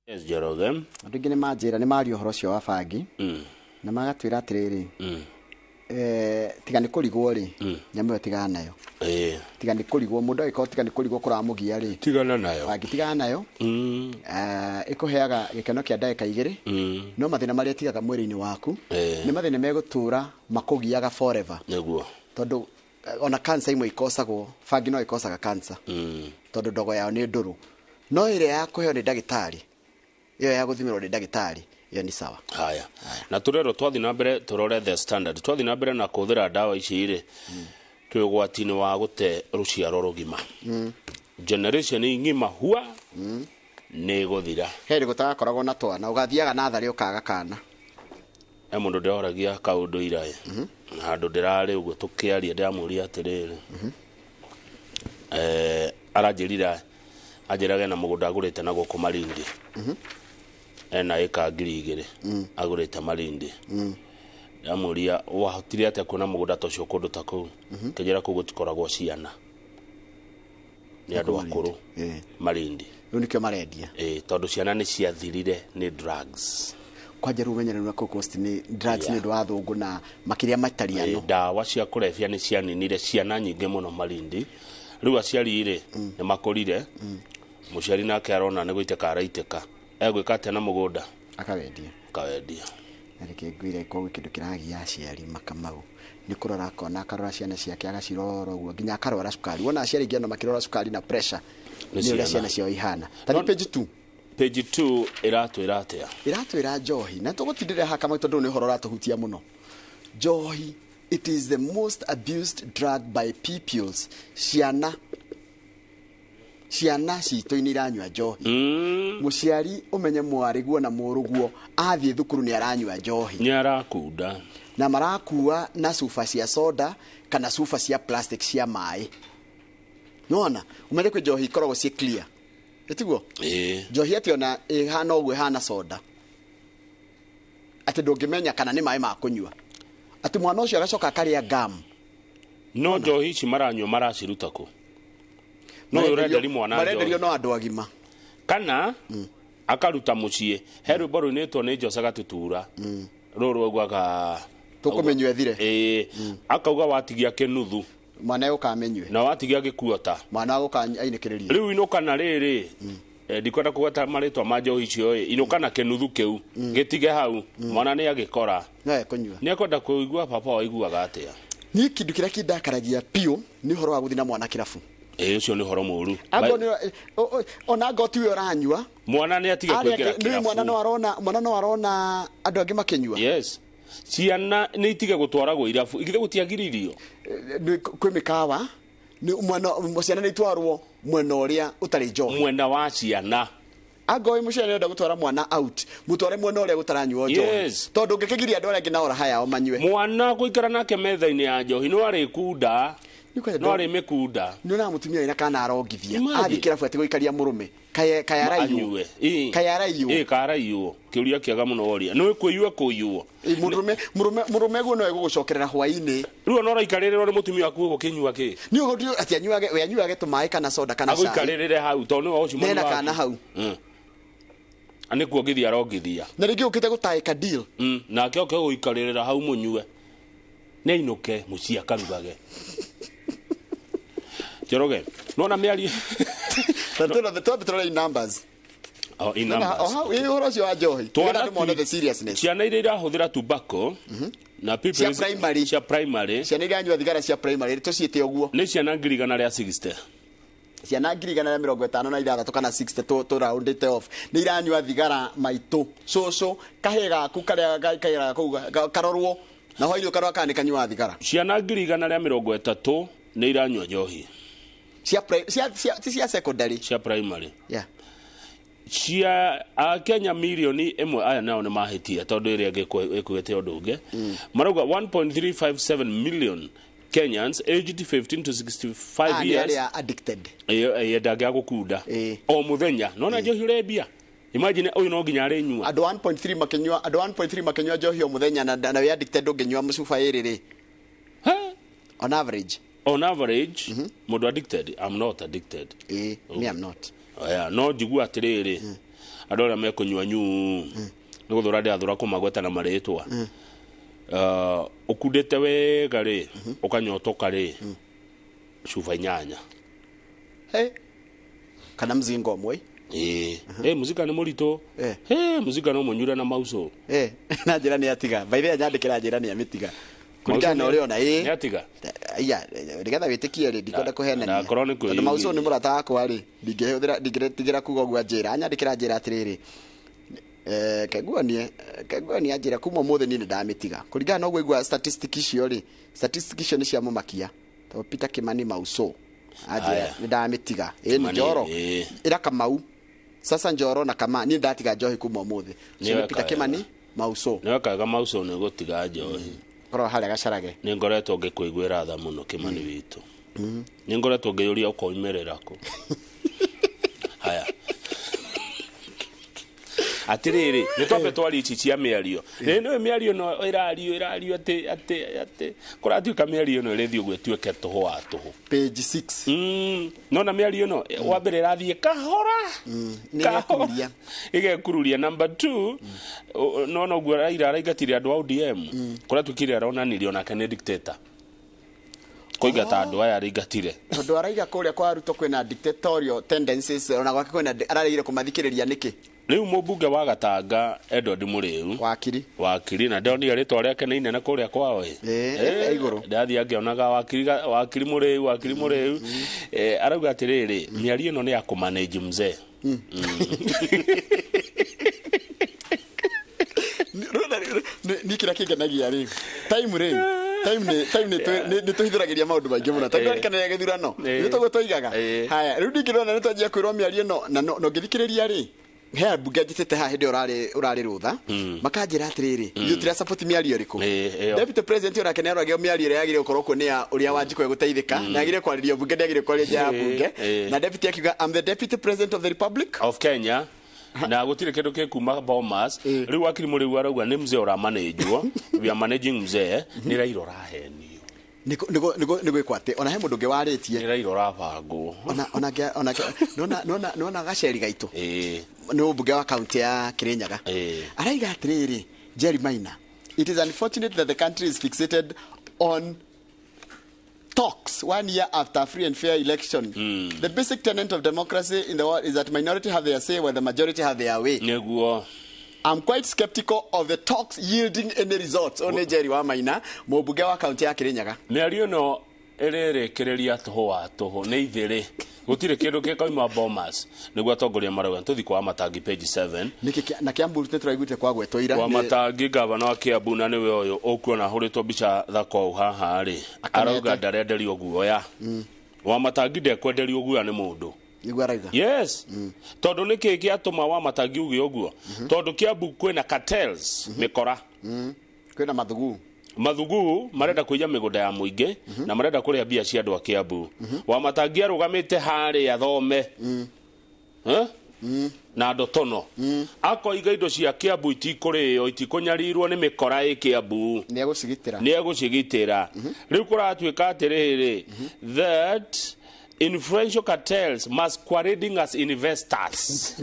yes Jeroge andingi ni majira ni mari ohoro cio wa bangi na magatwira atiriri tiga ni kurigwo ri nyamu yo tiga nayo tiga ni kurigwo mundu agiko tiga ni kurigwo kuramugia ri tigana nayo bangi tiga nayo ikuheaga gikeno kia ndagika igiri no mathina maria tigaga mwiri-ini waku ni mathina megutura makugiaga forever neguo tondu ona cancer imwe ikosagwo bangi no ikosaga cancer tondu ndogo yao ni nduru no ire ya kuheo ni ndagitari iyo ya guthimirwo ni ndagitari iyo ni sawa haya na turero twathi na mbere turore the standard twathi na mbere na kuthira dawa ici ire twigwatini wa gute ruciaro rugima generation ngima hua ni guthira heri gutagakoragwo na twana ugathiaga nathari ukaga kana mundu ndoragia kaundu irae handu ndirari uguo tukiaria ndiamuria atiriri aranjirira ajirage na mugunda agurite na guku Malindi ena eka 2,000 agurite Malindi ndamuria wahotire ate kuna mugunda tocio kundu taku kejera kugutikoragwo ciana ni andu akuru Malindi unikio marendia tondu ciana ni ciathirire ni drugs kwaje rumenyere na cost ni drugs ni ndo athungu na makiria matariano dawa cia kurefia ni cianinire ciana nyingi muno Malindi riu aciari ire ni makorire muciari nake arona ni guite karaiteka egwika ate na mugunda akawendia arike gwire ko kindu kiragia aciari makamau ni kurora akona akarora ciana ciake agacirora uguo nginya akarora sukari wona aciari nginya makirora sukari na pressure ni ule ciana cio ihana tani page 2 iratwira njohi na tugutindire haka mai tondu ni horo ratuhutia muno njohi it is the most abused drug by pupils ciana cito ini ranywa njohi muciari umenye mwariguo na muruguo athie thukuru ni aranywa njohi ni arakunda na marakua na sufa cia soda kana sufa cia plastic cia mai nona umenye ko njohi ikoragwo cie clear etiguo njohi ati ona ihana ogwe hana soda ati ndungimenya kana ni mai ma kunywa ati mwana ucio agacoka akaria gum no njohi ci maranywa maraciruta ku no urenderi mwana marenderio no andu agima kana akaruta mucie heru boru neto ne josa gatutura roro ogwaga tukumenywe thire akauga watigia kenuthu mwana ukamenywe na watigia gikuota mwana ukainekiriria riu inokana riri ndikwenda kugata maritwa majo icio inokana kenuthu keu gitige hau mwana ni agikora na kunywa ni akwenda kuigua papa waiguaga atia ni kindu kiria kindakaragia pio ni horo wa guthina mwana kirafu ucio ni horo muru ona ngoti we oranywa mwana ni atiga kwingira kirafu mwana no arona andu angi makinywa yes ciana ni itige gutwaragwo irafu igithe gutiagiririo kwi mikawa ni mwana ciana ni itwarwo mwena uria utari njohi mwena wa ciana Agoi mucere nda gutwara mwana out mutware mwana uria gutaranyuo njohi tondu ngikigiria andu aria ngina ora haya o manywe mwana guikara nake metha-ini ya njohi no ari kunda no ari mikunda nona mutumia ina kana arongithia athikira bwate guikaria murume kayaraiyo kayaraiyo kiuria kiaga muno woria no kwiyua kuyuo murume guo no egugucokerera hwaini riu no raikaririro ni mutumia waku gukinyua ki ni ugudio ati anyuage we anyuage tumai kana soda kana cai aguikaririre hau tondu no ucio mwana kana hau ani kuongithia arongithia na ringi ukite gutaika deal na ke guikaririra hau munyue ne inuke mucia karugage Joroge no na miari the top trolley numbers in numbers we orocio wa njohi twana mo the seriousness ciana iria irahuthira tobacco na people cia primary ciana iria anyua thigara cia primary tuciite uguo ni ciana 160 ciana 156 kana 60 to round it off ni iranyua thigara maitu coco kahe gaku karia kaira kuga karorwo na hoirio karwa kana kanyua thigara ciana 130 ni iranyua njohi cia secondary cia primary cia Kenya milioni imwe aya nao ni mahitia tondu iria ngikuete undu unge marauga 1.357 million Kenyans aged 15 to 65 years are addicted yendaga gukunda o muthenya nona njohi urebia imagine oyu no nginya ari nyua andu 1.3 makenywa njohi o muthenya na we addicted unginywa mucuba iriri on average mundu addicted. I'm not addicted. Me I'm not. No njigua atiriri andu aria mekunyua nyu ni guthura ndi athura kumagweta na maritwa ukundite wega ri ukanyotoka ri cuba 8 kana mzingo mwe muzika ni murito muzika no munyura na mauso na njira ni atiga baithe nyandikira njira ni amitiga kuringana uri ona ni atiga rigetha witikie ri ndikwenda kuhenania tondu mauso ni murata wakwa ri ndingiretigira kuga gwa njira anyandikira njira atiriri kaguania njira kuma mothe ni ndamitiga kuringana no gwigua statistics icio ri statistics icio ni cia mumakia to Peter Kimani mauso ajira ndamitiga ni njoro ira Kamau sasa njoro na kama ni ndatiga njohi kuma mothe so Peter Kimani mauso ni wakaga mauso ni gutiga njohi koro hale gacarage ni ngoretwo ngikuiguira tha muno Kimani witu ni ngoretwo ngiyuria ukoimerera ku haya atiriri ni twape twari ici cia miario no miario no irario ate kuratuika miario no irathio gwetweke toho wa toho page 6 no na miario no wa mbere rathie kahora nigekururia igekururia number 2 no gwa raira raigatire andu au DM kuratuikire aronanirio na kane dictator koiga ta andu aya rigatire andu araiga kuria kwa ruto kwina dictatorial tendencies ona gwake kwina ararigire kumathikiriria niki riu mubunge wa Gatanga Edward Muriu wakiri na ndoni ritwa riake ni inene kuria kwao iguru ndathi angionaga wakiri Muriu arauga atiriri miario no ni ya kumanage mzee nikira kigenagia ri time ni tuhithuragiria maundu maingi muno tondu kana ya githurano ni tugutwigaga haya riu ndikirona ni twanjia kwirwo miario no ngithikiriria ri he bunge njitete ha hindi urari rutha makanjira atiriri yutira support miario riku deputy president ora kenero agio miario yagire ukorwo ko ni uria wanjikwe guteithika na agire kwaririo bunge ndagire kwaria ya bunge na deputy akiga I'm the deputy president of the Republic of Kenya na gutire kindu kikuma Bomas riu wakiri Muriu arauga ni mzee ora managewo we are managing mzee ni rairo raheni nigo ikwate ona he mundu nge waritie ni rairo rabangwo ona gaceri gaitu ni ubunge wa county ya Kirinyaga araiga atiriri Jerry Maina it is unfortunate that the country is fixated on talks 1 year after free and fair election. The basic tenet of democracy in the world is that minority have their say while the majority have their way. I'm quite skeptical of the talks yielding any results. One Jerry wa Maina mubunge wa county ya Kirinyaga miario no ererekereria toho wa toho ni ithire gutire kindu kikoima Bomas niguo atongoria marauga tuthi kwa Matangi page 7 na Kiambu turaiguite kwa gwetwo ira kwa Matangi gavana wa Kiambu na niwe uyu ukuona huritwo bica thako haha ri arauga ndarenderio guoya wa Matangi ndekwenderio guoya ni mundu Yes. Tondu niki giatuma wa matangi uge uguo. Tondu Kiambu kwina cartels mikora. Kwina mathugu marenda kuija migunda ya muingi na marenda kuria bia cia andu a Kiambu. Wa matangi arugamite hari athome. Na ndotono akoiga indo cia Kiambu itikurio itikunyarirwo ni mikora i Kiambu ni egucigitira riu kuratuika atiriri that influential cartels masquerading as investors.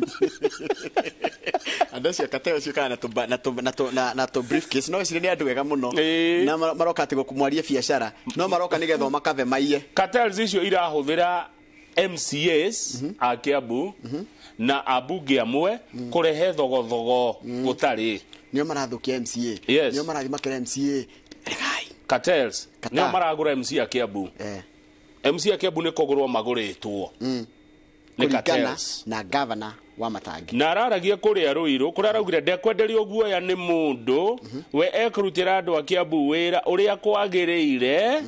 And those cartels kana na to briefcase no sire ni andu wega muno na maroka ati gukumwaria biashara no maroka nigetho makave maiye. Cartels icio irahuthira MCAs a Kiambu na abunge amwe kurehe thogothogo gutari nio marathukia MCA nio marathi makira MCA cartels nio maragura MCA a Kiambu MCA a Kiambu ni kugurwo maguritwo ni cartels na governor wa matangi na araragia kuria Ruiru kuraraugire ndekwenderio guoya ni mundu we ekurutira andu a Kiambu wira uria kwagiriire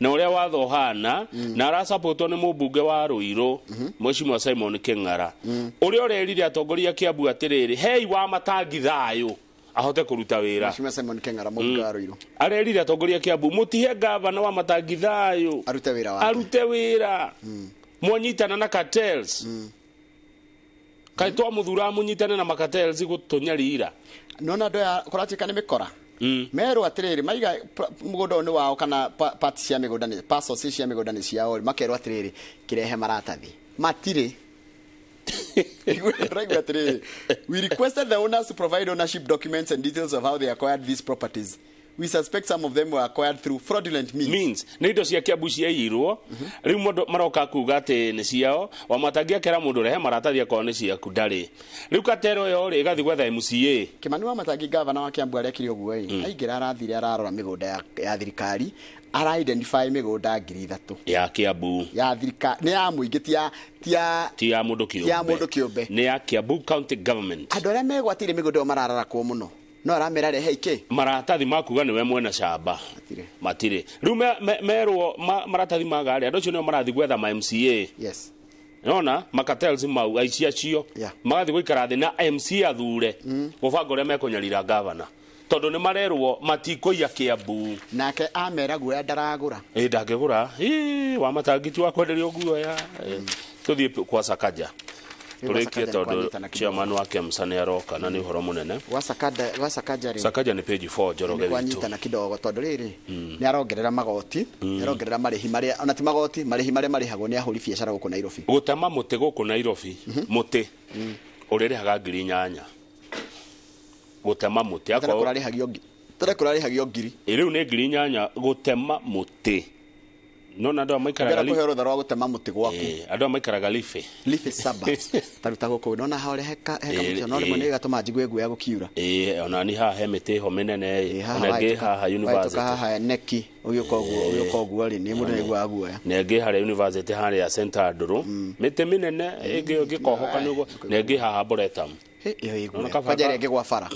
na uria watho hana na arasupportwo ni mubunge wa Ruiru Mheshimiwa Simon King'ara uria urerire atongoria Kiambu atiriri hei wa matangi thayo ahote kuruta wira. Mheshimiwa Simon King'ara mubunge wa Ruiru arerire atongoria Kiambu mutihe gavana wa matangi thayo arute wira mwonyitana na cartels kaitwa muthura munyitane na makartels gutunyarira nona ndo ya kuratika ni mikora mero atiriri maiga mugunda ni wao kana party cia migunda ni parcels cia migunda ni ciao makero atiriri kirehe maratathi matire. We requested the owners to provide ownership documents and details of how they acquired these properties. We suspect some of them were acquired through fraudulent means. Ni indo cia Kiambu ciairwo riu mundu maroka kuga ati ni ciao wa matangia kera mundu rehe maratathi akwa ni cia kudari riu katero yo ri gathi gwetha MCA Kimani wa matangi governor wa Kiambu arekire uguo aingira arathire ararora migunda ya thirikari ara identify migunda 3,000 ya Kiambu ya thirikari ni ya muingi ti ya mundu kiumbe ni ya Kiambu county government andu aria megwatire migunda mararara kwa muno no aramera rehe iki maratathi makuga niwe mwena shamba matire riu merwo maratathi magari andu cio no marathi gwetha ma MCA nona makartels mau aicia cio magathi guikara thi na MC athure mubanga uria mekunyarira governor tondu ni marerwo matikoia Kiambu nake amera guoya ndaragura ndangigura wa matangi tu akwenderio guoya tuthie kwa Sakaja turekie tondu chairman wa Kemsa ni aroka na ni uhoro munene Sakaja ni page 4 Njoroge witu kwanyita na kidogo tondu riri ni arongerera magoti ni arongerera marihi maria ona ti magoti marihi maria marihagwo ni ahuri biashara guku Nairobi gutema muti guku Nairobi muti uririhaga 8,000 gutema muti akwa kurarihagio ngiri riu ni 8,000 gutema muti no na ndo maikaraga life kuhero tharo gutema muti gwaku ando maikaraga life saba taruta guku no na hore heka muti no rimwe ni gatuma njigwe guya gukiura ona ni ha he miti ho menene ona ge ha university ha neki uyu koguo ri ni mundu ni gwa guya nege ha university ha ya center aduru miti minene ege gikohoka nugo nege ha Boretam kwajari ngigwa bara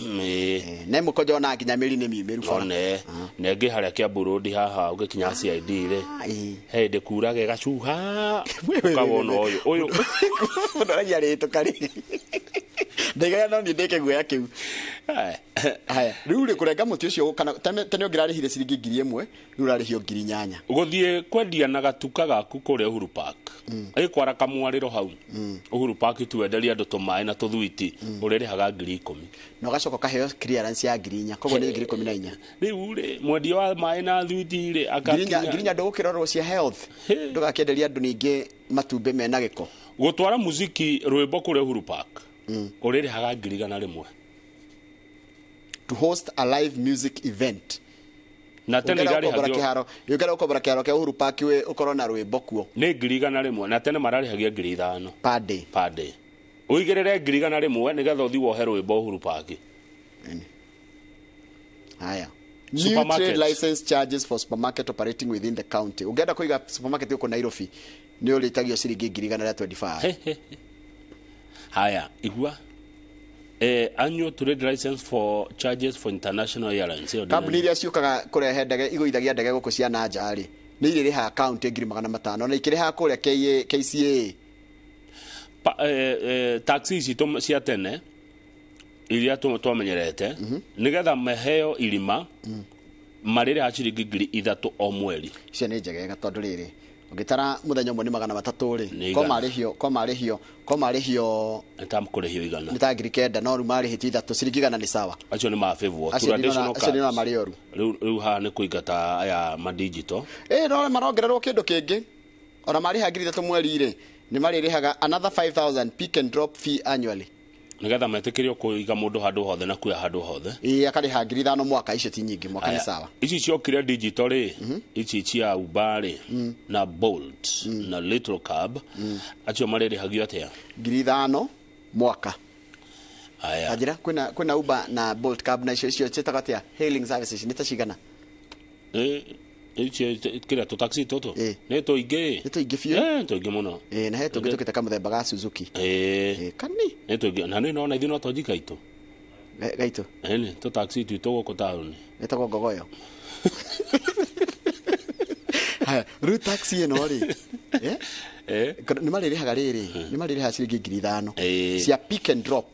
ne mukojo na nginya miri ni mimeru bara nege haria Kiambu road haha ugikinya CID ri hende kurage gacuha ukabona uyu ndoragia rito kari ndega no ni ndeke guya kiu haya riu ri kurenga muti ucio kana tene ngirarihire ciringi 1,000 riu rarihio 8,000 guthie kwendia na gatuka gaku kure Uhuru Park kwara kamwariro hau Uhuru Park tuenderia andu tumae na tuthuiti uririhaga 10,000 no gacoka kaheo clearance ya 4,000 koguo ni 14,000 riu ri mwendia wa mae na thuiti ri akakinya ndugukirorwo cia health ndugakienderia andu ningi matumbe mena giko gutwara muziki rwimbo kure Uhuru Park uririhaga 1,100 to host a live music event na tene gari hagio yugera ukobora kiaro kia Uhuru Park we ukoro na rwimbo kuo ni 1,100 na tene mararihagia 5,000 per day uigerere 1,100 nigetha uthi wohe rwimbo Uhuru Park haya new trade license charges for supermarket operating within the county ugenda kuiga supermarket uko Nairobi ni uritagio ciringi 1,25 haya igua annual trade license for charges for international airlines kabuni iria ciukaga kurehe ndege iguithagia ndege guku cia nanja ri ni iririha account 500,000 na ikiriha kuria KCA taxi ici cia tene iria twamenyerete nigetha maheo irima marire ha ciringi 3,000 o mweri. Icio nĩ njegega tondũ rĩrĩ ũngĩtara mũthenya ũmwe nĩ 300 ko marĩhio nĩtamkũrĩhio igana nĩta 9,000 no rĩu marĩhĩtio 3 ciringi igana nĩ sawa. Acio nĩ mabĩvwo traditional cards. Acio nĩ marĩoru. Rĩu haha nĩ kũingata aya ma digital. No marongererwo kĩndũ kĩngĩ ona marĩha 3,000 mweri-rĩ nĩ marĩrĩhaga another 5,000 pick and drop fee annually. Nigetha metĩkĩrio kũiga mũndũ handũ hothe na kuoya handũ hothe. Akarĩha 5,000 mwaka, icio ti nyingĩ, mwaka nĩ sawa. Ici ciokire digital rĩ, ici cia Uber rĩ na Bolt na Little Cab acio marĩrĩhagio atĩa? 5,000 mwaka. Aya. Ajira kwĩna Uber na Bolt Cab na icio ciĩtagwo atĩa? Hailing services nĩ ta cigana? Ici kĩrĩa tũtaxi tũtũ nĩ tũingĩ. Nĩ tũingĩ biũ? Tũingĩ mũno. Na he tũngĩ tũkĩte kamũthemba ga Suzuki. Kani? Nĩ tũingĩ na nĩ nona ithuĩ no twanji gaitũ. Gaitũ? Nĩ tũtaxi twitũ gũkũ taũni. Ĩtagwo ngogoyo. Rĩu taxi ĩno rĩ nĩ marĩrĩhaga rĩrĩ, nĩ marĩrĩhaga ciringi 5,000 cia pick and drop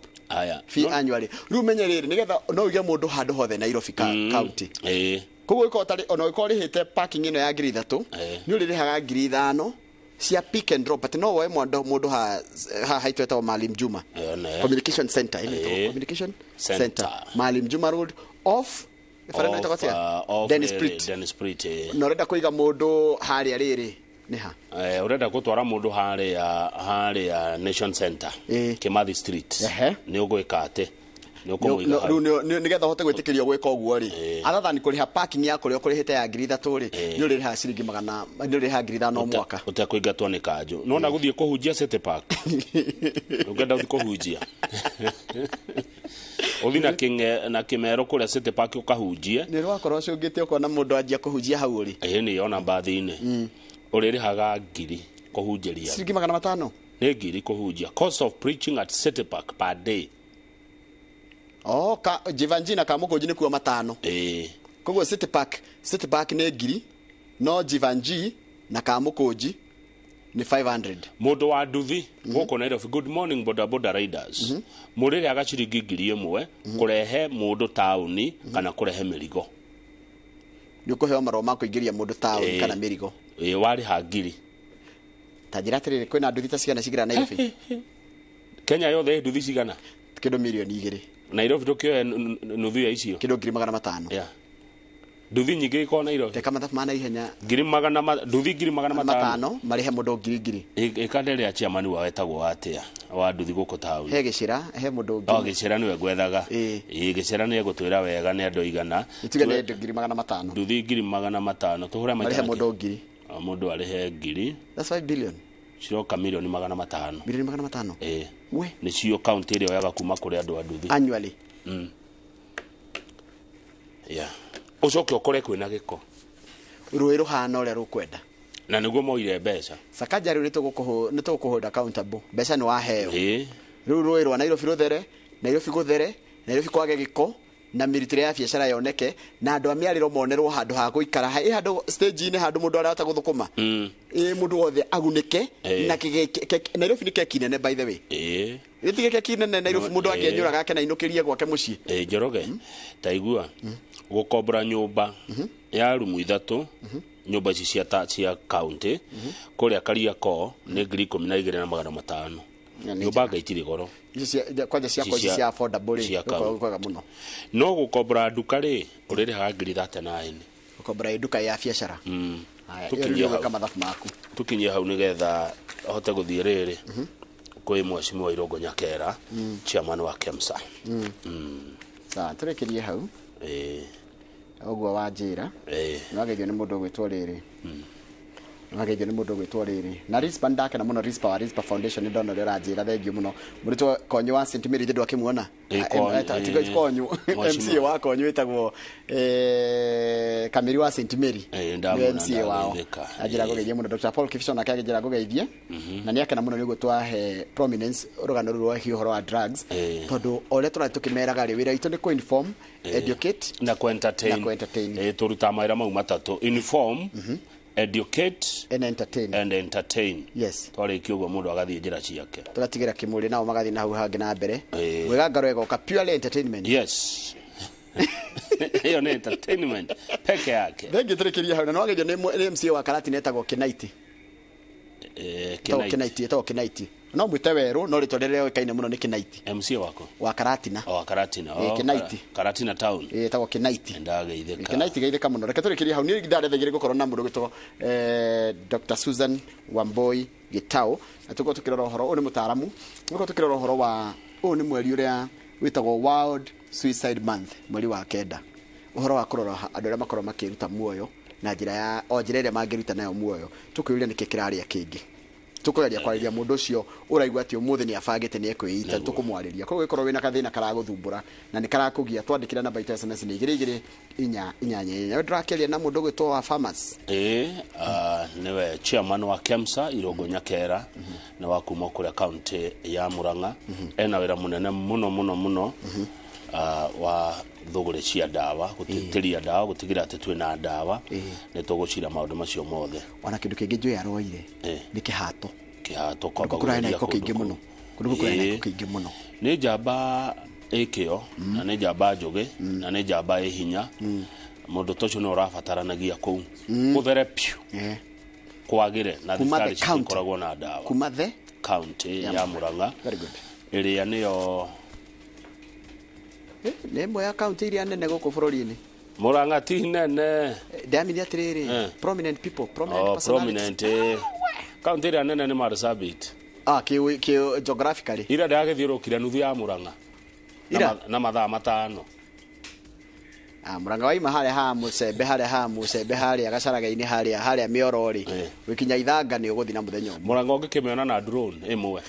fee annually. Rĩu menye rĩrĩ nĩgetha no uige mũndũ handũ hothe Nairobi county. Koguo ona ũkorwo rĩhĩte parking ĩno ya 3,000 nĩ ũrĩrĩhaga 5,000 cia pick and drop. Ati no woe mũndũ haha itwetagwo Maalim Juma Communication Center. Communication Center Maalim Juma Road off Dennis Sprit. Na ũrenda kũiga mũndũ harĩa rĩrĩ nĩ ha? Ũrenda gũtwara mũndũ harĩa Nation Center Kimathi Street nĩ ũgwĩka atĩ nĩgetha ũhote gwĩtĩkĩrio gwĩka ũguo rĩ, athathani kũrĩha parking ya kũrĩa ũkũrĩhĩte ya 3,000 rĩ nĩ ũrĩrĩha ciringi 5,000 mwaka. Ũtekũingatwo nĩ kanjũ nona gũthiĩ kũhunjia City Park ũngenda gũthiĩ kũhunjia ũthiĩ na kĩmero kũrĩa City Park ũkahunjie. Nĩ rwakorwo ũcũngĩte ũkona mũndũ anjia kũhunjia hau rĩ? Nĩ yona mbathi-inĩ ũrĩrĩhaga 1,000 kũhunjĩria. Ciringi 500 nĩ 1,000 kũhunjia. Cost of preaching at City Park per day. Jivanji na Kamukunji nĩ kuo 5. Koguo City Park nĩ 1,000 no Jivanji na Kamukunji nĩ 500. Mũndũ wa nduthi gũkũ Nairobi, good morning boda riders, mũrĩrĩhaga ciringi 1,000 kũrehe mũndũ taũni kana kũrehe mĩrigo. Nĩ ũkũheo marũa ma kũingĩria mũndũ taũni kana mĩrigo. Warĩha 1,000. Ta njĩra atĩrĩrĩ kwĩna nduthi ta cigana cigĩra Nairobi? Kenya yothe nduthi cigana? Kĩndũ milioni 2. Nairobi tukioe nuthu ya icio kĩndũ 500. Nduthi nyingĩ iko Nairobi. Teka mathabu ma naihenya. Nduthi 500 marĩhe mũndũ 2,000. Ĩkanderea chairman wa wetagwo atĩa wa nduthi gũkũ taũni. He Gĩcĩra, he mũndũ 2,000. Gĩcĩra nĩwe gwethaga. Gĩcĩra nĩ egũtwĩra wega nĩ andũ igana. Ituge nĩ 500. Nduthi 500 tũhũre maita. Marĩhe mũndũ 2,000. Mũndũ arĩhe 1,000. That's 5 billion. Ciroka milioni 500. Milioni 500. We. Nĩcio county ĩrĩa yoyaga kuma kũrĩ andũ a nduthi. Annually. Ũcoke ũkore kwĩna gĩko. Rũĩ rũhana ũrĩa rũkwenda. Na nĩguo moire mbeca. Sakaja rĩu nĩ tũgũkũhold accountable. Mbeca nĩ waheo. Rĩu rũĩ rwa Nairobi rũthere, Nairobi gũthere, Nairobi kwage gĩko na mĩrutĩre ya biacara yoneke na andũ a mĩarĩro monerwo handũ ha gũikara handũ stage-inĩ handũ mũndũ arahota gũthũkũma. Mũndũ wothe agunĩke na Nairobi nĩ keki nene by the way. Gĩtige keki nene Nairobi mũndũ angĩenyũra gake na inũkĩrie gwake mũciĩ. Njoroge ta igua gũkombora nyũmba ya rumu 3 nyũmba ici cia county kũrĩa Kariakoo nĩ 12,500. Nyũmba ngaitirĩ goro. Kwanja cia affordable kwega mũno. No gũkombora nduka rĩ ũrĩrĩhaga 39. Gũkombora nduka ya biacara. Tukinyie hau nĩgetha ahote gũthiĩ rĩrĩ kwĩ Mheshimiwa Irũngũ Nyakera chairman wa KEMSA. Tũrĩkĩrie hau ũguo wa njĩra nĩwageithio nĩ mũndũ gwĩtwo rĩrĩ. Nĩwageithio nĩ mũndũ gwĩtwo rĩrĩ na Rispa ndake na mũno Rispa wa Rispa Foundation ndona ũrĩa ũranjĩra thengio mũno. Mũrutwo Konyo wa St Mary ndũ akĩmuona Konyo MCA wa Konyo wĩtagwo Kamiri wa St Mary MCA wao ajira gũgeithia mũno Dr Paul Kifson nake agĩjira gũgeithie na nĩ akena mũno nĩguo twahe prominence rũgano rũrũ rwa ũhoro wa drugs tondũ ole tũrathiĩ tũkĩmeraga rĩ wĩra witũ nĩ ku-inform educate na ku entertain tũruta mawĩra mau matatũ inform educate and entertain. Yes. Twari kiugo mundu agathie njira ciake. Tugatigira kimuri nao magathie na hau hangi na mbere. Mwegangaro egoka purely entertainment. Yes. Hiyo ni entertainment peke yake. Thengi turekeria hau na no agejo ni MC wa Karati netagwo Kinaiti. Kinaiti. No mwite weru no ritorere kaine muno ni Kinaiti. MC wako wa Karatina. Karatina. Kinaiti. Karatina town. Etagwo Kinaiti. Ndageitheka. Kinaiti geitheka muno. Reke turekeria hau ni ndarethegire gukorwo na mundu gitwo Dr. Susan Wamboi Gitao. Atuko tukirora horo ni mutaramu. Tuko tukirora horo wa ni mweri uria witagwo World Suicide Month, mweri wa kenda. Uhoro wa kurora andu aria makorwo makiruta muoyo na njira ya njira iria mangiruta nayo muoyo. Tukwirire niki kiraria kingi. Tukoyaria kwariria mundu ucio uraigwa ati umuthi ni abangite ni ekwita tukumwariria. Koguo ikorwo wina kathina karaguthumbura na ni karakugia twandikira namba ya SMS ni 22 ndirakeria na mundu gwitwo wa farmers. Niwe chairman wa KEMSA Irogo Nyakera na wa kuma kule county ya Murang'a. Ena wira munene muno wa thugure cia dawa gutitiria dawa gutigira ati twina dawa ni tugucira maundu macio mothe. Ona kindu kingi njui aroire ni kihato kwa kurana iko kingi muno ni jamba ekio na ni jamba njugi na ni jamba hinya mundu tocio no rabataranagia ku kuthere piu kwagire na thikari cikoragwo na dawa kuma the county ya Murang'a. Very good. Iria niyo nembo ya county iria nene guku bururi-ini. Murang'a ti nene. Ndamithia atiriri prominent people, prominent personalities. Prominent. County iria nene ni Marsabit. Ki geographically. Ira ndagithirukira nuthu ya Murang'a. Na mathaa matano. Murang'a waima haria ha Mucembe haria Gacaraga-ini haria Miorori. Wikinya Ithanga ni uguthi na muthenya. Murang'a ungikimiona na drone imwe.